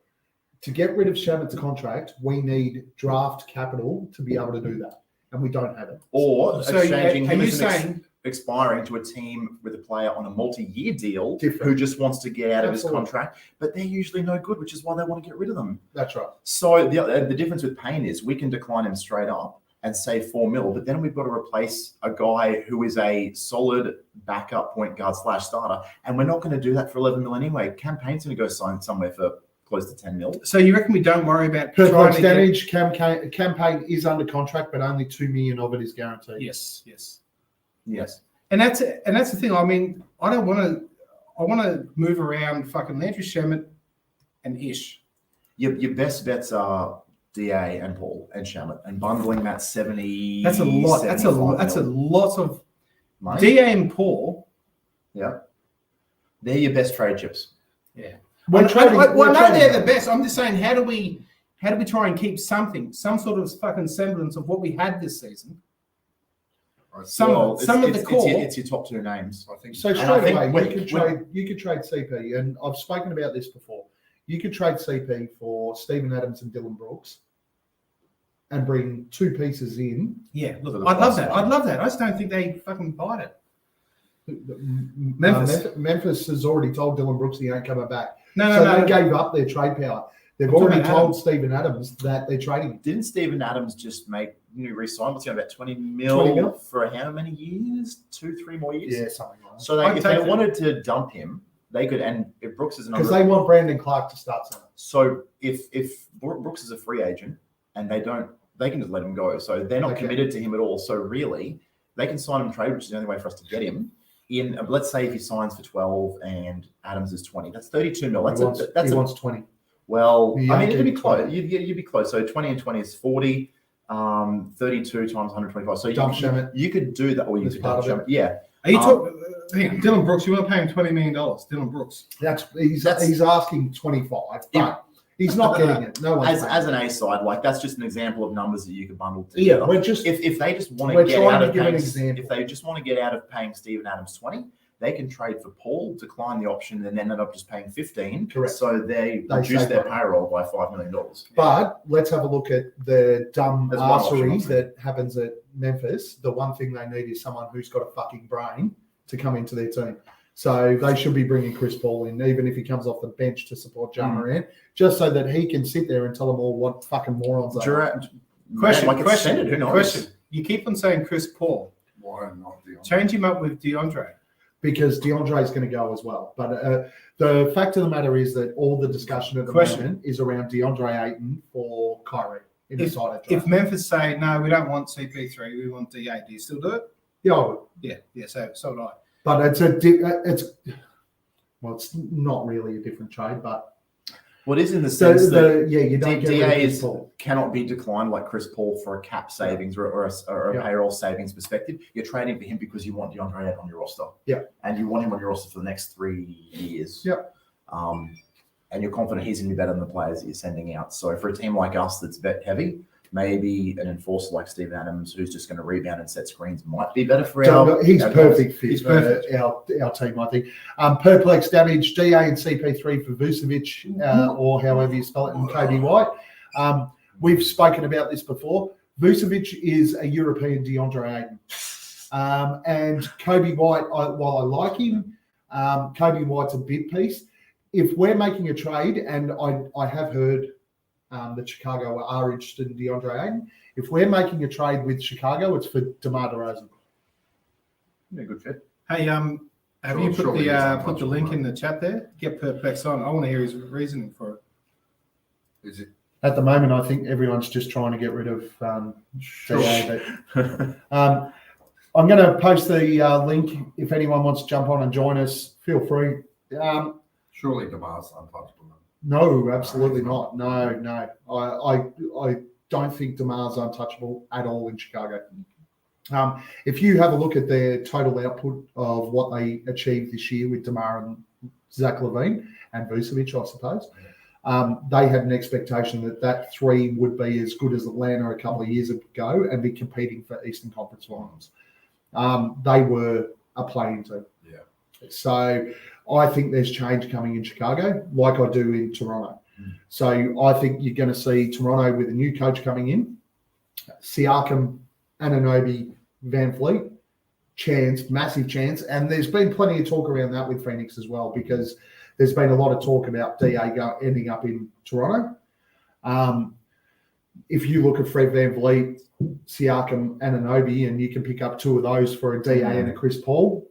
To get rid of Shammit's contract, we need draft capital to be able to do that, and we don't have it. Or So exchanging are him you as an saying expiring to a team with a player on a multi-year deal Different. who just wants to get out of his Absolutely. contract, but they're usually no good, which is why they want to get rid of them. That's right. So the difference with Payne is we can decline him straight up and save 4 mil, but then we've got to replace a guy who is a solid backup point guard / starter, and we're not going to do that for 11 mil anyway. Campaign's going to go sign somewhere for close to 10 mil. so? You reckon we don't worry about Per trying to get- damage campaign is under contract, but only $2 million of it is guaranteed. Yes. Yes. And that's the thing. I mean, I don't want to. I want to move around fucking Landry Shamet and Ish. Your best bets are DA and Paul and Shamet, and bundling that 70. That's a lot. That's a 75 that's a mil lot of money. DA and Paul. Yeah. They're your best trade chips. Yeah. We're trading- well, we're I know trading they're them. the best. I'm just saying, how do we try and keep some sort of fucking semblance of what we had this season? Some of the core. It's your top 2 names. I think So And I straight think away, when- you could trade CP, and I've spoken about this before. You could trade CP for Stephen Adams and Dylan Brooks, and bring 2 pieces in. Yeah, look, For the I'd love plus that. one. I'd love that. I just don't think they fucking bite it. Memphis has already told Dylan Brooks he ain't coming back. No, So no, they gave up their trade power. They've I'm talking already about told Adams. Stephen Adams that they're trading him. Didn't Stephen Adams just make new re-sign? What's he on about 20 20 mil, mil? for how many years? 2-3 more years? Yeah, something like that. So I'd if they take that. wanted to dump him, they could. And if Brooks is an Because they want Brandon Clark to start center. so if Brooks is a free agent and they don't, they can just let him go. So they're not Okay. committed to him at all. So really, they can sign him and trade, which is the only way for us to get him. In let's say if he signs for 12 and Adams is 20, that's 32 mil. That's He wants 20. well, Yeah, I mean, it'd be okay. close. You'd be close. So 20 and 20 is 40. 32 times 125. So Dump Shamet. you could do that, or you As could part dump of Shamet. Yeah. Are you Um, talking? Dylan Brooks, you want to pay him $20 million? Dylan Brooks. He's asking 25, but Yeah. he's not getting it. No one's As an A side, like that's just an example of numbers that you could bundle yeah, together. we're just If they just want We're to get trying out to of give an paying, example. if they just want to get out of paying Stephen Adams 20, they can trade for Paul, decline the option, and then end up just paying 15. Correct. So they They reduce save their money. payroll by $5 million. But let's have a look at the dumb There's one option, arsery obviously. that happens at Memphis. The one thing they need is someone who's got a fucking brain to come into their team. So they should be bringing Chris Paul in, even if he comes off the bench to support John Moran, just so that he can sit there and tell them all what fucking morons they are. Durant, Question. man, like it's extended, who knows? Question. You keep on saying Chris Paul. why not the Change him up with DeAndre. Because DeAndre is going to go as well. But the fact of the matter is that all the discussion at the Question. moment is around DeAndre Ayton for Kyrie in the side of If Memphis say no, we don't want CP3, we want DA, do you still do it? yeah, Yeah. So do I. but it's not really a different trade, but What is in the sense that you don't get rid of DA Chris Paul. cannot be declined like Chris Paul for a cap savings or a Yeah. payroll savings perspective. You're trading for him because you want DeAndre Ayton on your roster. Yeah. And you want him on your roster for the next 3 years. Yeah. And you're confident he's going to be better than the players that you're sending out. So for a team like us that's bet heavy, maybe an enforcer like Steve Adams, who's just going to rebound and set screens, might be better for He's our perfect fit He's for perfect. our team, I think. Perplex damage, DA and CP3 for Vucevic, or however you spell it, and Kobe White. We've spoken about this before. Vucevic is a European DeAndre Ayton. And Kobe White, while I like him, Kobe White's a bid piece. If we're making a trade, and I have heard that Chicago are interested in DeAndre Ayton. If we're making a trade with Chicago, it's for DeMar DeRozan. Yeah, good fit. Hey, have you put surely he's the untouchable, link right? in the chat there? Get Perplex on. I want to hear his reasoning for it. Is it? At the moment, I think everyone's just trying to get rid of DA, but I'm going to post the link. If anyone wants to jump on and join us, feel free. Surely DeMar's untouchable. No, absolutely not. No. I don't think DeMar's untouchable at all in Chicago. If you have a look at their total output of what they achieved this year with DeMar and Zach LaVine and Vucevic, I suppose, they had an expectation that three would be as good as Atlanta a couple of years ago and be competing for Eastern Conference Finals. They were a playing team. Yeah. So I think there's change coming in Chicago, like I do in Toronto. So I think you're going to see Toronto with a new coach coming in, Siakam, Anunoby, Van Fleet, massive chance. And there's been plenty of talk around that with Phoenix as well, because there's been a lot of talk about DA ending up in Toronto. If you look at Fred Van Vliet, Siakam, Anunoby, and you can pick up two of those for a DA and a Chris Paul,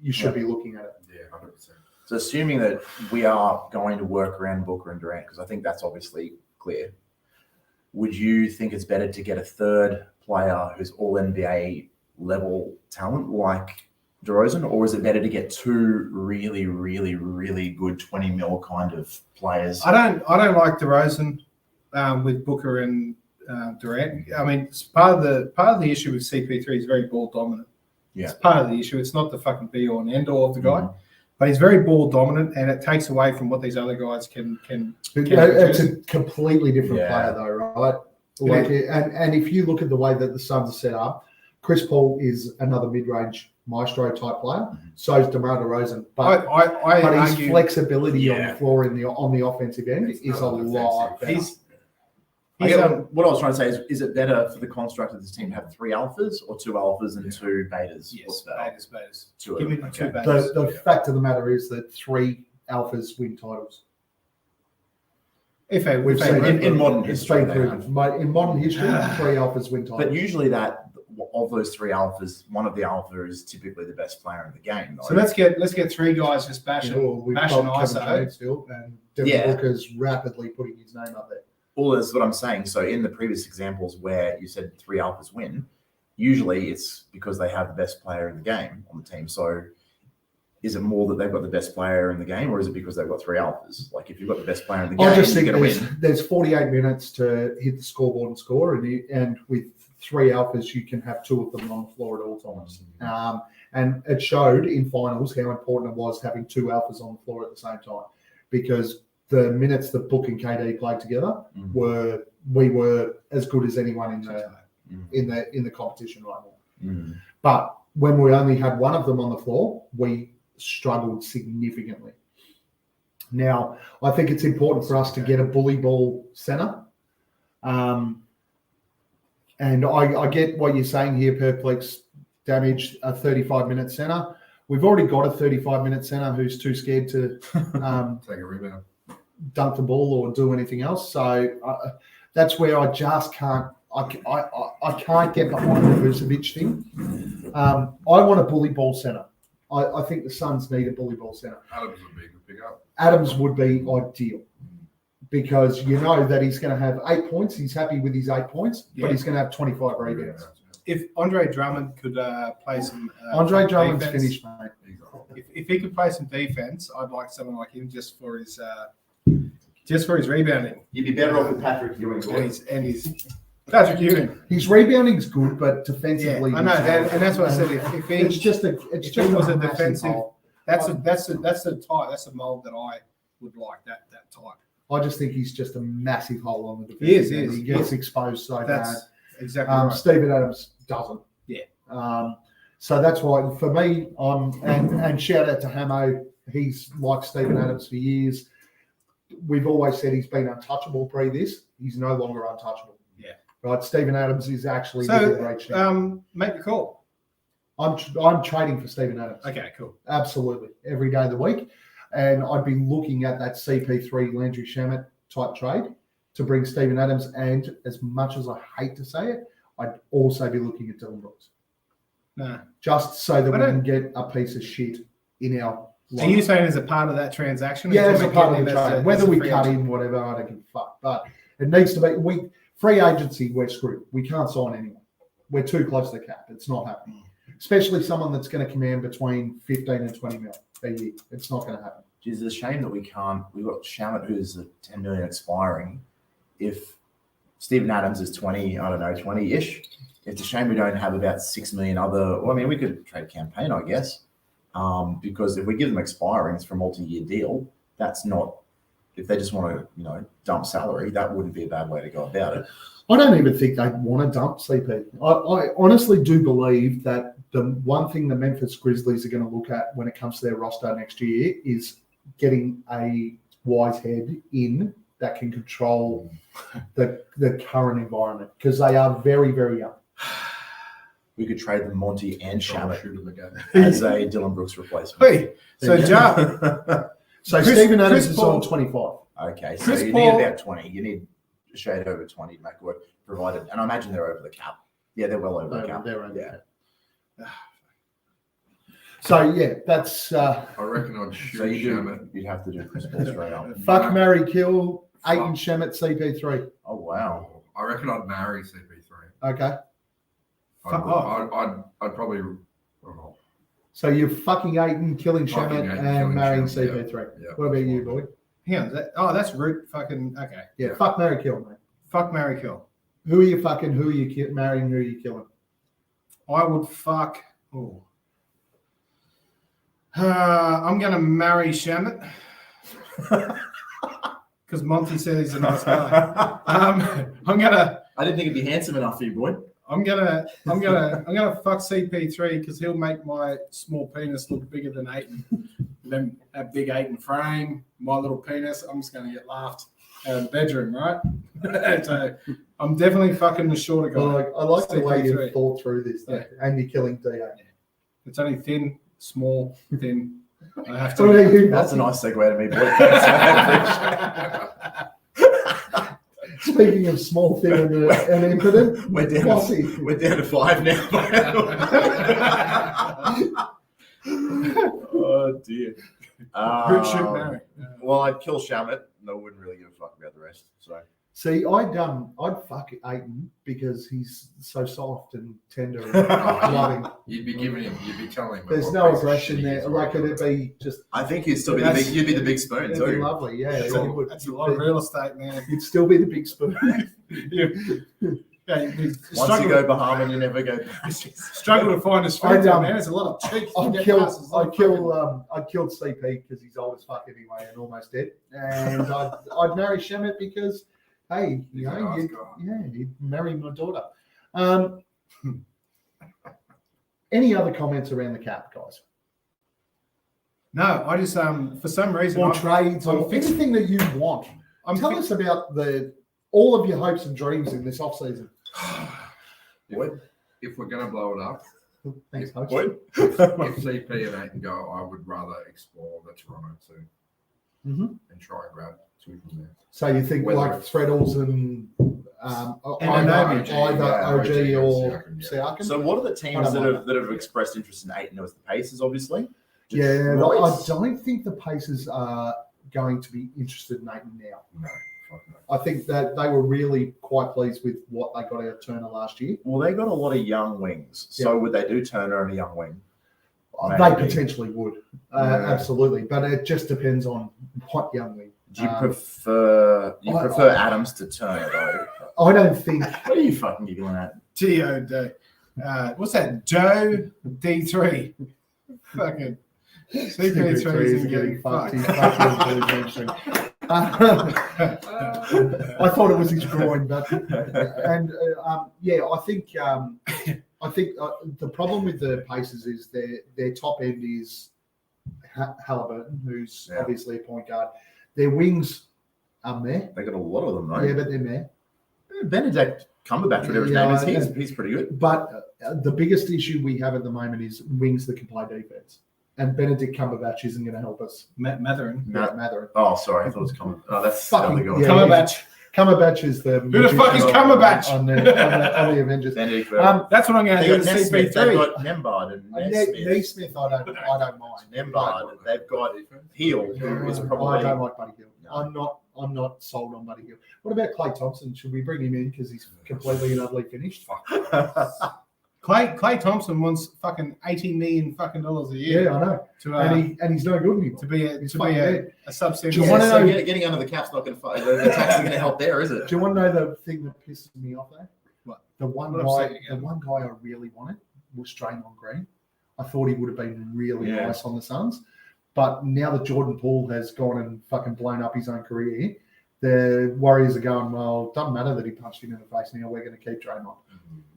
you should be looking at it. Yeah, 100%. So assuming that we are going to work around Booker and Durant, because I think that's obviously clear, would you think it's better to get a third player who's all NBA level talent like DeRozan, or is it better to get two really, really, really good 20 mil kind of players? I don't like DeRozan with Booker and Durant. I mean, it's part of the issue with CP3 is very ball dominant. Yeah. It's part of the issue. It's not the fucking be all and end all of the guy, but he's very ball dominant, and it takes away from what these other guys can It's a completely different Yeah. player, though, right? Like, and if you look at the way that the Suns are set up, Chris Paul is another mid-range maestro type player. So is DeMar DeRozan, but his argue flexibility on the floor on the offensive end is a lot better. What I was trying to say is it better for the construct of this team to have three alphas or two alphas and two betas? Yes, What's better? betas. Two Give me of them, the two okay. betas. The fact of the matter is that three alphas win titles. If they, We've if seen they, in modern It's history, been they proven. In modern history, three alphas win titles. But usually that of those three alphas, one of the alpha is typically the best player in the game. Though. so let's get three guys just bashing We've bashing got Kevin ISO. Durant still, and Devin Yeah. Booker's rapidly putting his name up there. Well, that's what I'm saying. So in the previous examples where you said three alphas win, usually it's because they have the best player in the game on the team. So is it more that they've got the best player in the game, or is it because they've got three alphas? Like if you've got the best player in the game, I just think you're going to win. there's 48 minutes to hit the scoreboard and score, and with three alphas, you can have two of them on the floor at all times. And it showed in finals how important it was having two alphas on the floor at the same time, because the minutes that Book and KD played together we were as good as anyone in the competition right now. But when we only had one of them on the floor, we struggled significantly. Now, I think it's important for us to get a bully ball center. And I get what you're saying here, Perplex, damage a 35-minute center. We've already got a 35-minute center who's too scared to Take a rebound. dunk the ball or do anything else. So that's where I just can't. I can't get behind the Vucevic thing. I want a bully ball center. I think the Suns need a bully ball center. Adams would be a good pickup. Adams would be ideal because you know that he's going to have 8 points. He's happy with his 8 points, but he's going to have 25 rebounds. If Andre Drummond could play some Andre Drummond's defense, finished, mate. if he could play some defense, I'd like someone like him just for his rebounding. You'd be better off with Patrick Ewing. And his Patrick Ewing. His rebounding's good, but defensively, I know that, and that's what I said. If it's he just a massive defensive. hole. That's the type. That's a mold that I would like. That type. I just think he's just a massive hole on the defense. He is. He gets exposed so bad. That's exactly right. Steven Adams doesn't. Yeah. So that's why for me, and shout out to Hamo. He's liked Steven Adams for years. We've always said he's been untouchable pre this. He's no longer untouchable. Yeah. Right. Steven Adams is actually within reach now. So make the call. I'm trading for Steven Adams. Okay, cool. Absolutely. Every day of the week. And I'd be looking at that CP3 Landry Shamet type trade to bring Stephen Adams, and as much as I hate to say it, I'd also be looking at Dylan Brooks. No. Just so that I we don't- can get a piece of shit in our Are you saying as a part of that transaction? Yeah, Or as a do we part get of the him as trade. a- Whether as a we free cut agent? in, whatever, I don't give a fuck. But it needs to be free agency, we're screwed. We can't sign anyone. We're too close to the cap. It's not happening. Especially someone that's going to command between 15 and 20 mil a year. It's not going to happen. It's a shame that we can't. We've got Shamit, who's a 10 million expiring. If Stephen Adams is 20, I don't know, 20-ish. It's a shame we don't have about 6 million other. Well, I mean, we could trade campaign, I guess, because if we give them expiring, it's for a multi-year deal. That's not. If they just want to, dump salary, that wouldn't be a bad way to go about it. I don't even think they want to dump CP. I honestly do believe that the one thing the Memphis Grizzlies are going to look at when it comes to their roster next year is getting a wise head in that can control the current environment, because they are very, very young. We could trade them Monty and Shamit Shoot him again. as a Dylan Brooks replacement. Hey, so Yeah. Ja, So Chris- Stephen Adams Chris is Paul- on 25. Okay, so Chris you Paul- need about 20. You need a shade over 20 to make it work, provided. And I imagine they're over the cap. Yeah, they're well over the cap. They're over Yeah. there. So yeah, that's I reckon I'd shoot So Shamit. you'd have to do Chris Paul straight up. fuck, marry, kill, Aiton Shamit, CP3. Oh wow. I reckon I'd marry CP3. Okay. Fuck off. I'd probably. Oh, So you're fucking Aiton, killing Fucking Shamit, Aiton, and killing marrying Shamit, CP3. yeah. What about you, boy? hang on. That's root fucking okay. Yeah, fuck, marry, kill, mate. Fuck, marry, kill. Who are you fucking? Who are you marrying? Who are you killing? I would fuck. Oh. I'm gonna marry Shamit because Monty said he's a nice guy. I'm gonna I didn't think it'd be handsome enough for you, boy. I'm gonna fuck CP3 because he'll make my small penis look bigger than Aiton. Then a big Aiton frame, my little penis. I'm just gonna get laughed out of the bedroom, right? So I'm definitely fucking the shorter guy. I like the way you CP3. thought through this, though. Yeah. And you're killing DA. It's only thin, small, thin. I have What to. about you, That's a Monty? nice segue to me, boy. Thanks, I Speaking of small, thin, and impotent, We're down. Vossy. We're down to 5 now. Oh dear. Who should marry? Well, I'd kill Shamit. No, I wouldn't really give a fuck about the rest. So See, I'd fuck Aiton because he's so soft and tender and loving. you'd be telling him. There's what no piece of aggression shit he there. is Like already. it'd be just I think you'd still be the big. You'd be the big spoon it'd be too. lovely. Yeah, That's it would. a lot of real estate, man. You'd still be the big spoon. Yeah, you Once you go Bahama, you never go back. struggle to find a street, I'd, man. There's a lot of cheap. I'd killed CP because he's old as fuck anyway and almost dead. And I'd marry Shamit because, hey, He's a nice guy. he'd marry my daughter. Any other comments around the cap, guys? No, I just for some reason Or I'm- trades I'm or fixed- anything that you want? Tell us about all of your hopes and dreams in this off season. If we're going to blow it up, Thanks, Coach. if CP and Aiton go, I would rather explore the Toronto too Mhm. and try and grab 2 from there. So you think Whether like it's- Threadles and Ananobi, either OG or Siakam, yeah. Siakam? So what are the teams I don't that have expressed interest in Aiton? It was the Pacers, obviously. Yeah, Detroit. I don't think the Pacers are going to be interested in Aiton now. No, fuck no. I think that they were really quite pleased with what they got out of Turner last year. Well, they got a lot of young wings. So would they do Turner and a young wing? They Maybe. potentially would, Yeah. absolutely, but it just depends on what young league. Do you prefer Adams to Turner though? I don't think. What are you fucking giggling at? G.O.D. What's that? Joe D3. Fucking CP3 is getting fucked. He's fucking I thought it was his groin, but and I think the problem with the Pacers is their top end is Halliburton, who's obviously a point guard. Their wings are there, They got a lot of them, right? yeah, but they're there. Benedict Cumberbatch, whatever his Yeah, name is, he's pretty good. But the biggest issue we have at the moment is wings that can play defense, and Benedict Cumberbatch isn't going to help us. Matherin. Matt- Mather. Oh, sorry, I thought it was Cumberbatch. Oh, that's Fucking- the other guy. yeah. Cumberbatch. Cumberbatch is the Who the fuck is Cumberbatch? on the Avengers. Benedict That's what I'm going to They do got to Nesmith, they've CP3. got Nembard and Nesmith. Naismith, I don't mind. Nembard, they've got Heel, who is I probably don't like Buddy Hill. No. I'm not sold on Buddy Hill. What about Clay Thompson? Should we bring him in because he's completely and utterly finished? Clay Thompson wants fucking $80 million fucking dollars a year. Yeah, I know. To, And he's no good anymore. to be He's a fucking dead. substandard. Do you wanna know- getting under the cap's not going to fight. The tax is going to help there, is it? Do you want to know the thing that pisses me off though? What? The one What guy, upset you, the one guy I really wanted was Draymond Green. I thought he would have been really nice on the Suns, but now that Jordan Poole has gone and fucking blown up his own career, the Warriors are going, well, it doesn't matter that he punched him in the face. Now we're going to keep Draymond.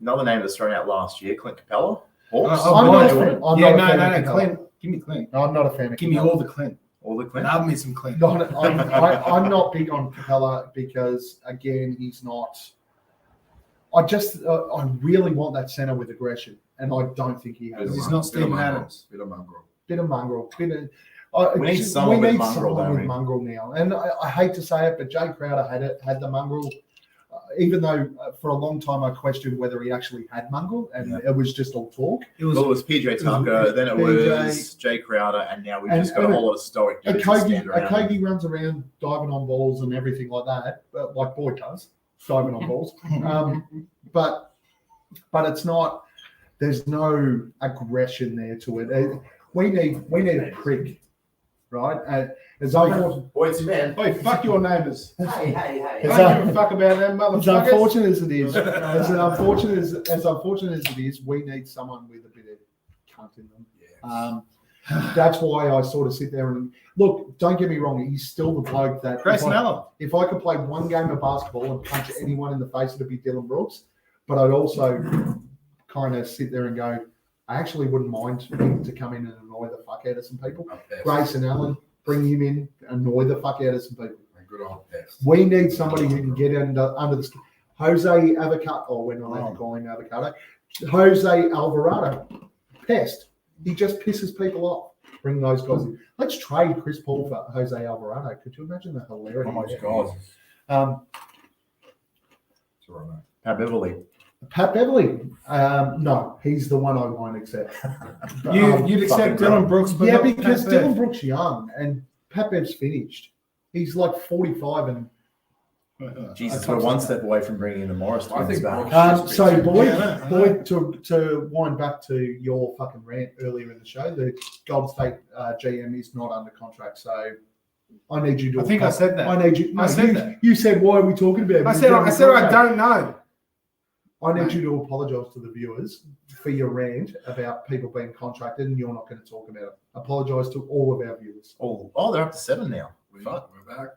Another name that's thrown out last year, Clint Capella. Hawks. Oh, I'm boy. not a fan. I'm Yeah, not a fan no, of Capella. Clint. Give me Clint. I'm not a fan of Give me Capella. all the Clint. All the Clint. Love me some Clint. I'm not big on Capella because, again, he's not. I really want that centre with aggression, and I don't think he has. He's not Steven Adams. Bit of mongrel. Bit of mongrel. We need someone with mongrel, don't we? mongrel now. And I hate to say it, but Jay Crowder had the mongrel. Even though for a long time I questioned whether he actually had mongrel, and it was just all talk. It was Well, it was PJ Tucker, then it PJ. was Jay Crowder, and now we've And- just got a whole lot of stoic dudes that stand around. Okogie runs around diving on balls and everything like that, but like Boyd does, diving on balls. But it's not. There's no aggression there to it. We need a prick, right? As unfortunate, Boy, it's your man. Hey, fuck your neighbours. Hey. I don't give a fuck about them as motherfuckers. unfortunate as it is, as unfortunate as it is, we need someone with a bit of cunt in them. That's why I sort of sit there and look. Don't get me wrong; he's still the bloke that. Grayson Allen. If I could play one game of basketball and punch anyone in the face, it'd be Dylan Brooks. But I'd also kind of sit there and go, I actually wouldn't mind him to come in and annoy the fuck out of some people. Grayson Allen, bring him in, annoy the fuck out of some people. A good old pest. We need somebody who can get under the skin. Jose Avocado, we're not allowed to call him Avocado. Jose Alvarado, pest. He just pisses people off. Bring those guys in. Let's trade Chris Paul for Jose Alvarado. Could you imagine the hilarity? Oh my God. It's all right. Pat Beverly. Pat Beverly, no, he's the one I won't accept. You'd accept Dylan Brooks, but Yeah, not because Pat Bev. Dylan Brooks young and Pat Bev's finished. He's like 45 and Jesus, we're one step away from bringing in the Morris I twins think back. Brooks- so Boyd, Yeah, I know. Boyd, to wind back to your fucking rant earlier in the show, the Golden State GM is not under contract, so I need you to. I think I said that. I need you. No, I said you, that. You said, why are we talking about? I it? said I don't know. I need you to apologise to the viewers for your rant about people being contracted, and you're not going to talk about it. Apologise to all of our viewers. Oh, they're up to 7 now. We're Fuck. back.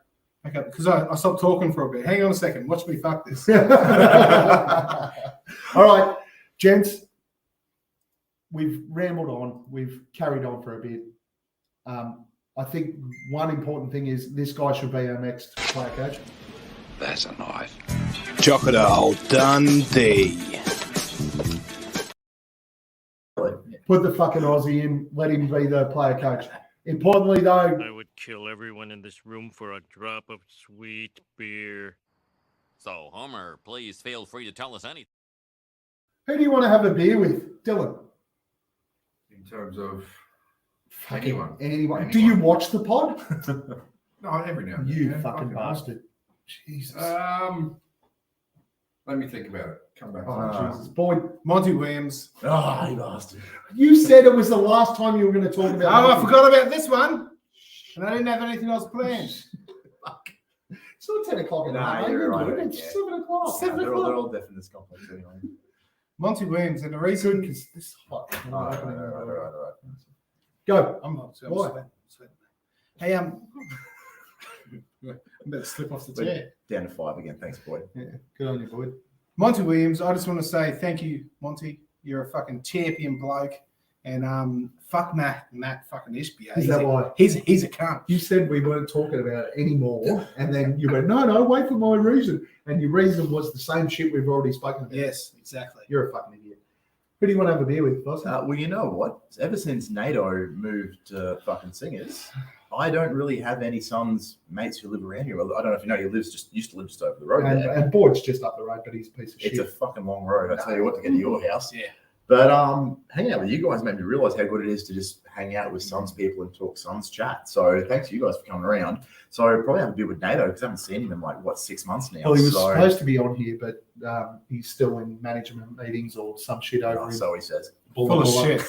Okay, because I stopped talking for a bit. Hang on a second. Watch me fuck this. All right, gents, we've rambled on. We've carried on for a bit. I think one important thing is this guy should be our next player coach. That's a knife. Crocodile Dundee. Put the fucking Aussie in. Let him be the player coach. Importantly, though, I would kill everyone in this room for a drop of sweet beer. So, Homer, please feel free to tell us anything. who do you want to have a beer with? Dylan. In terms of Anyone. Anyone. Do you watch the pod? no, every now and then. You yeah, fucking hell. bastard. Jesus. Let me think about it. Come back. Oh, Jesus. Boyd, Monty Williams. Oh, you bastard. you said it was the last time you were going to talk about Oh, I hockey. forgot about this one. And I didn't have anything else planned. It's not 10 o'clock at Nah, night. you're Dude. right, It's yeah. 7 o'clock. They're all deaf in this complex anyway. Monty Williams, and the Good, reason because this is hot. All right. Go. I'm not. I'm Why? sweating. Hey, I'm about to slip off the chair. Down to 5 again. Thanks, boy. Yeah, good on you, Boyd. Monty Williams, I just want to say thank you, Monty. You're a fucking champion bloke. And fuck Matt fucking Ishbia. Is that why? He's a cunt. You said we weren't talking about it anymore, and then you went, no, wait for my reason. And your reason was the same shit we've already spoken about. Yes, exactly. You're a fucking idiot. Who do you want to have a beer with, boss? Well, you know what? Ever since NATO moved to fucking Singers, I don't really have any Suns mates who live around here. I don't know if you know, he used to live just over the road there. And Boyd's just up the road, but he's a piece of shit. It's a fucking long road. I tell you what, to get to your house. Yeah. But hanging out with you guys made me realise how good it is to just hang out with Suns people and talk Suns chat. So thanks to you guys for coming around. So I'll probably have a beer with NATO because I haven't seen him in like, 6 months now. Well, he was supposed to be on here, but he's still in management meetings or some shit over him. So he says. Full of shit.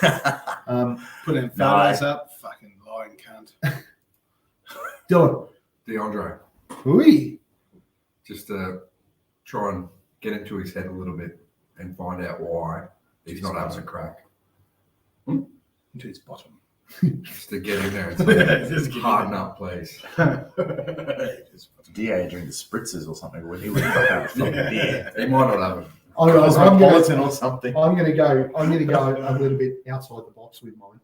Put in photos up. Fucking lying cunt. Dylan. DeAndre. Ooh. Just to try and get into his head a little bit and find out why he's not having a crack. Into his bottom. Just to get in there and say, harden up, please. DA during the spritzers or something. When he would have a beer. He might not have it. Cosmopolitan or something. I'm going to go a little bit outside the box with mine.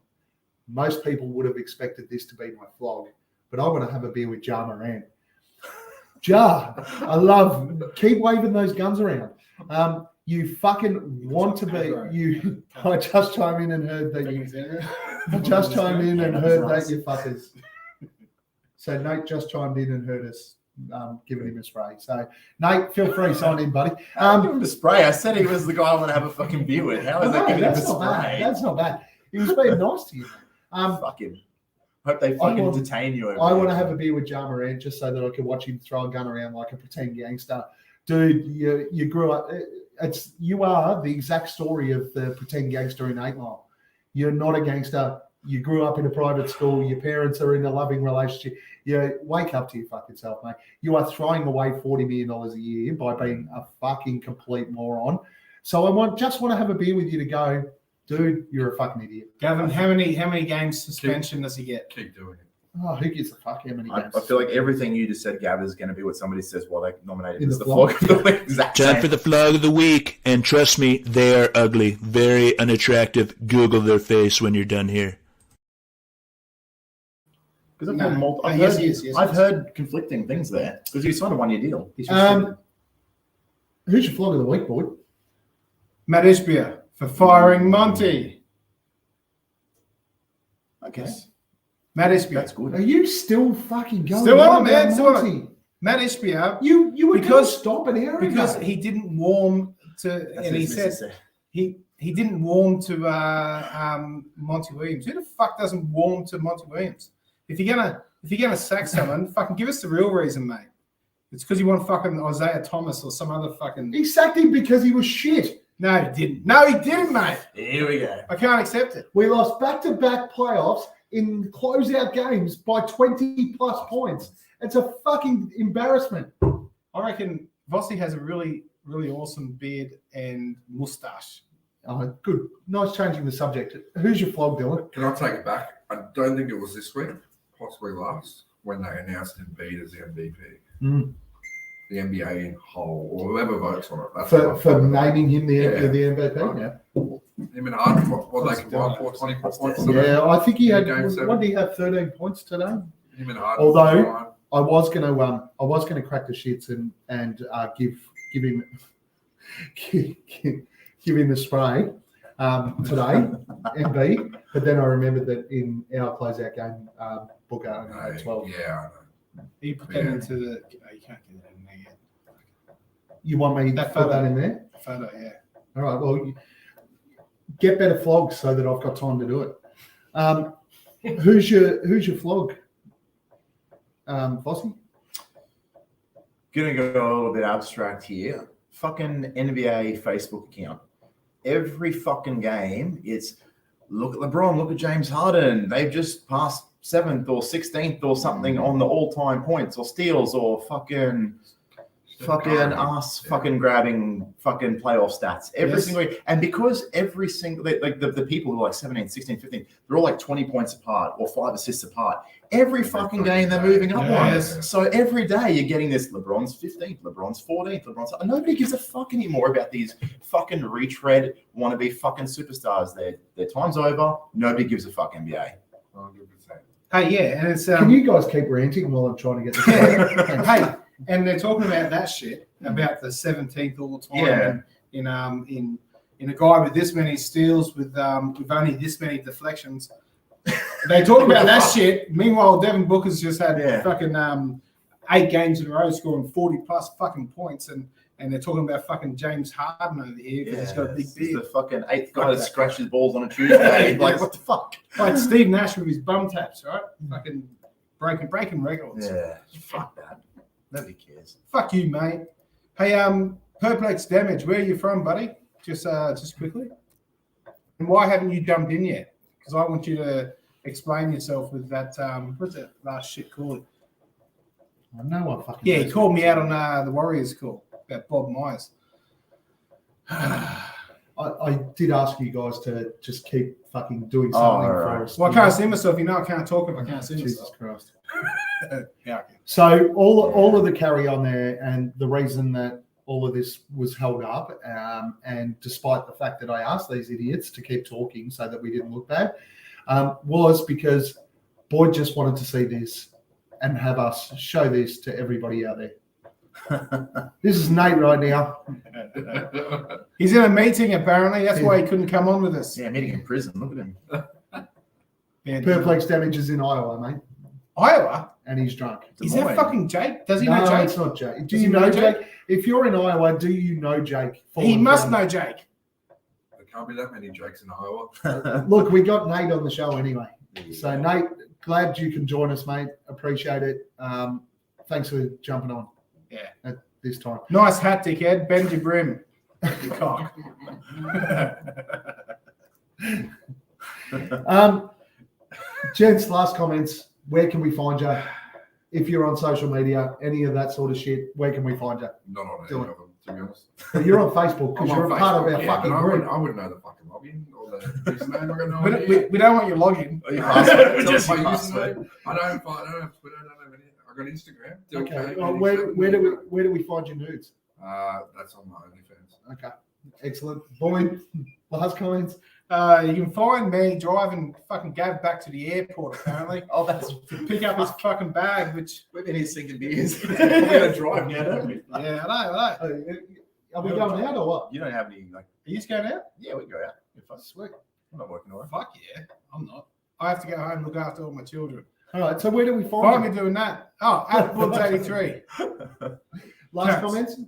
Most people would have expected this to be my flog, but I want to have a beer with Ja Morant. Ja, keep waving those guns around. You fucking want to be you. I just chimed in and heard that you fuckers. So Nate just chimed in and heard us giving him a spray. So Nate, feel free, sign in, buddy. Give him a spray. I said he was the guy I want to have a fucking beer with. How is that giving him a spray? That's not bad. He was being nice to you. Fuck him. Hope they fucking detain you. I want to have a beer with Ja Morant just so that I can watch him throw a gun around like a pretend gangster. Dude, you grew up. You are the exact story of the pretend gangster in 8 Mile. You're not a gangster. You grew up in a private school. Your parents are in a loving relationship. You wake up to your fucking self, mate. You are throwing away $40 million a year by being a fucking complete moron. So I just want to have a beer with you to go, dude, you're a fucking idiot. Gavin, how many games suspension does he get? Keep doing it. Oh, who gives a fuck how many games? I feel like everything you just said, Gav, is going to be what somebody says while they nominated In as the the flog of the week. Exact Time same. for the flog of the week, and trust me, they are ugly, very unattractive. Google their face when you're done here. Because I've I've heard conflicting things there. Because you signed a 1-year deal. Who's your flog of the week, Boyd? Matt Ishbia for firing Monty. Okay. Matt Ishbia. That's good. Are you still fucking going? Still on, man. about Still Monty? on. Matt Ishbia. You were Because- going to stop an area Because ago. he didn't warm to, That's and he what said Mrs. said. he didn't warm to Monty Williams. Who the fuck doesn't warm to Monty Williams? If you're gonna sack someone, fucking give us the real reason, mate. It's because you want fucking Isaiah Thomas or some other fucking. He sacked him because he was shit. No, he didn't. No, he didn't, mate. Here we go. I can't accept it. We lost back-to-back playoffs in closeout games by 20 plus points. It's a fucking embarrassment. I reckon Vossy has a really, really awesome beard and mustache. Oh, good. Nice changing the subject. Who's your flog, Dylan? Can I take it back? I don't think it was this week, possibly last, when they announced Embiid as the MVP. Mm. The NBA in whole, or whoever votes on it. That's For naming him the MVP? Right. Yeah. Him and Harden, what they combined for, 24 points. Yeah, I think he had. Game seven. What did he have? 13 points today. Him and Harden. Although I was gonna crack the shits and give him give him the spray today, MB. But then I remembered that in our closeout game, Booker only had 12. Yeah, I know. He put that into the. Oh, you can't get that in there yet. You want me to That put photo. that in there? Photo, yeah. All right. Well, get better flogs so that I've got time to do it. Who's your flog? Vossy? Gonna go a little bit abstract here. Fucking NBA Facebook account. Every fucking game, it's look at LeBron, look at James Harden. They've just passed 7th or 16th or something on the all-time points or steals or fucking grabbing fucking playoff stats every single week. And because every single like the people who are like 17, 16, 15, they're all like 20 points apart or 5 assists apart. Every fucking game they're moving up on. So every day you're getting this LeBron's 15th, LeBron's 14th, LeBron's. Nobody gives a fuck anymore about these fucking retread wannabe fucking superstars. Their time's over. Nobody gives a fuck NBA. 100%. Hey, yeah, and it's Can you guys keep ranting while I'm trying to get this? hey, and they're talking about that shit about the 17th all the time in in a guy with this many steals with only this many deflections. They talk about that shit. Meanwhile, Devin Booker's just had fucking 8 games in a row scoring 40 plus fucking points, and they're talking about fucking James Harden over here because he's got a big beard. The fucking 8th guy that scratches balls on a Tuesday. Like, what the fuck? Like Steve Nash with his bum taps, right? Fucking breaking records. Yeah, fuck that. Nobody cares. Fuck you, mate. Hey, Perplex Damage, where are you from, buddy? Just quickly. And why haven't you jumped in yet? Because I want you to explain yourself with that. What's that last shit called? I know what fucking. Yeah, he called me out on the Warriors call about Bob Myers. I did ask you guys to just keep fucking doing something for us. Well, I can't see myself. You know, I can't talk if I can't see Jesus myself. Christ. Yeah. So all of the carry on there, and the reason that all of this was held up, and despite the fact that I asked these idiots to keep talking so that we didn't look bad, was because Boyd just wanted to see this and have us show this to everybody out there. This is Nate right now. He's in a meeting apparently. That's why he couldn't come on with us. Yeah, meeting in prison. Look at him. Perplex Damage is in Iowa, mate. Iowa? And he's drunk. Is that fucking Jake? Does he know No, Jake? it's not Jake. Do you know Jake? If you're in Iowa, do you know Jake? He must know Jake. There can't be that many Jakes in Iowa. Look, we got Nate on the show anyway. So, Nate, glad you can join us, mate. Appreciate it. Thanks for jumping on. Yeah. At this time. Nice hat, dickhead. Bend your brim. You cock. Gents, last comments. Where can we find you? If you're on social media, any of that sort of shit, where can we find you? Not on any of them, to be honest. But you're on Facebook because you're a part of our fucking but group. I wouldn't know the fucking login or the username. I got no idea. We don't want your login. Oh, your password. Just my Password. username. I don't have Twitter. I don't have any. I got Instagram. Okay. Well, where do we find your nudes? That's on my OnlyFans. Okay. Excellent. Boyd, last comments. You can find me driving fucking Gav back to the airport, apparently. Oh, that's to pick up his fucking bag, which we've been here sinking beers. We're gonna drive now, don't we? Yeah, I know. Are we going out or what? You don't have any like. Are you just going out? Yeah, we can go out. If I swear, I'm not working on it. Fuck yeah, I'm not. I have to go home and look after all my children. All right. So where do we Why find am you? I doing that? Oh, at Bulls 83. Last comments?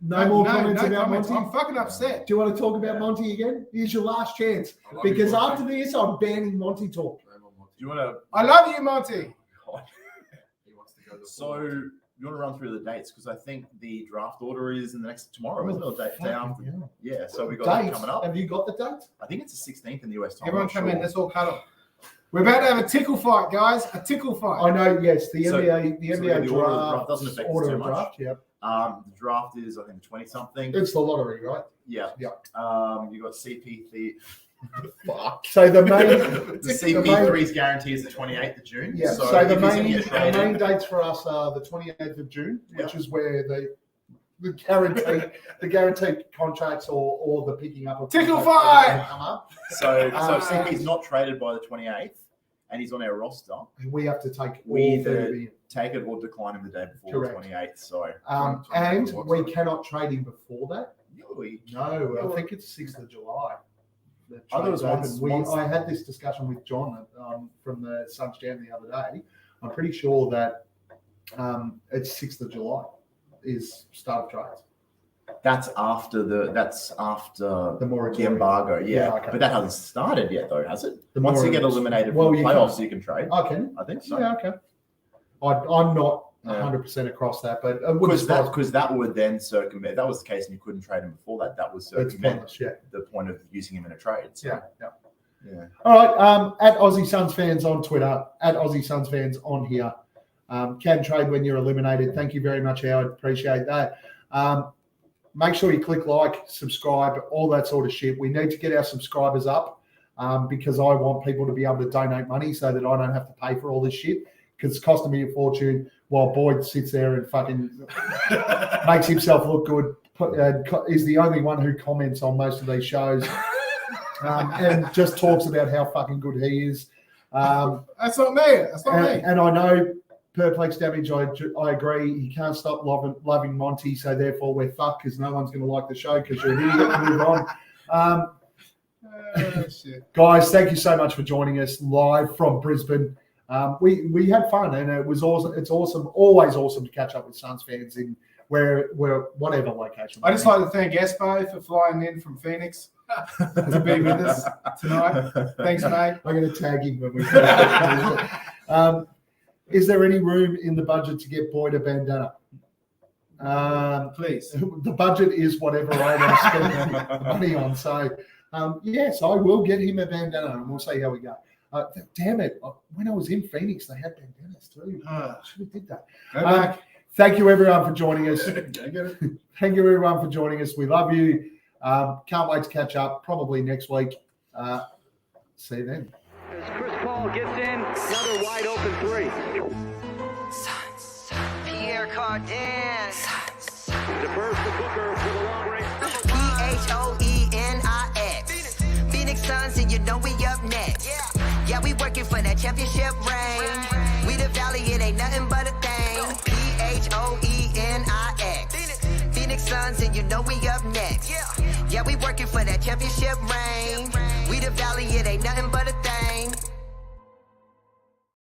No more comments about comments. Monty? I'm fucking upset. Do you want to talk about Monty again? Here's your last chance. Because after this, I'm banning Monty talk. Do you want to? I love you, Monty. So you want to run through the dates because I think the draft order is in the next tomorrow, isn't it? Or day after. Yeah. So we got that Dates? coming up. Have you got the dates? I think it's the 16th in the US time. Everyone I'm come not in. sure. Let's all cuddle. We're about to have a tickle fight, guys. A tickle fight. I know. Yes, the So- NBA. The so NBA the order of the draft draft doesn't affect us order too of much. draft. Yep. The draft is I think 20 something. It's the lottery, right? Yeah. Yep. You got CP3. Fuck. So the main The CP3's guarantee is the 28th of June. Yeah. So if the he's gonna get traded- main dates for us are the 28th of June, which is where the guaranteed contracts or the picking up of Tickle contracts fight! come up. So if CP's not traded by the 28th and he's on our roster, We have to take we all either 30. take it or decline him the day before Correct. the 28th. So And we cannot trade him before that. we- No, I think it's 6th of July. The I thought it was trade's once- open. I had this discussion with John from the Suns Jam the other day. I'm pretty sure that it's 6th of July is start of trades. that's after the The moratorium. embargo. Yeah, okay. but that hasn't started yet, though, has it? The Once you get moratorium. eliminated Well, from the you playoffs, can. you can trade. I can. I think so. Yeah, okay. I'm not 100% across that, but it wouldn't Because that would then circumvent. If that was the case, and you couldn't trade him before that. That would It's circumvent pointless, yeah. the point of using him in a trade. So, yeah. All right. At Aussie Suns Fans on Twitter, at Aussie Suns Fans on here. Can trade when you're eliminated. Thank you very much, Howard. Appreciate that. Make sure you click like, subscribe, all that sort of shit. We need to get our subscribers up because I want people to be able to donate money so that I don't have to pay for all this shit because it's costing me a fortune while Boyd sits there and fucking makes himself look good. Is the only one who comments on most of these shows and just talks about how fucking good he is. That's not me. That's not me. And I know Perplex Damage, I agree. He can't stop loving Monty, so therefore we're fucked because no one's going to like the show because you're an idiot. Move on. Shit. Guys, thank you so much for joining us live from Brisbane. We had fun, and it was awesome. It's awesome, always awesome to catch up with Suns fans in where whatever location. I just like to thank Espo for flying in from Phoenix to be with us tonight. Thanks, mate. I'm going to tag him when we. Is there any room in the budget to get Boyd a bandana? Please. The budget is whatever I want to spend money on. So, yes, I will get him a bandana, and we'll see how we go. Damn it! When I was in Phoenix, they had bandanas too. I should have did that. Go back. Thank you, everyone, for joining us. Thank you, everyone, for joining us. We love you. Can't wait to catch up. Probably next week. See you then. As Chris Paul gets in, another wide open three. Pierre Cardin. Defers to Booker for the long range. P-H-O-E-N-I-X. Phoenix Suns, and you know we up next. Yeah, we working for that championship ring. We the Valley, it ain't nothing but a thing. P-H-O-E-N-I-X. Phoenix Suns, and you know we up next. Yeah, we working for that championship ring. We the Valley, it ain't nothing but a thing.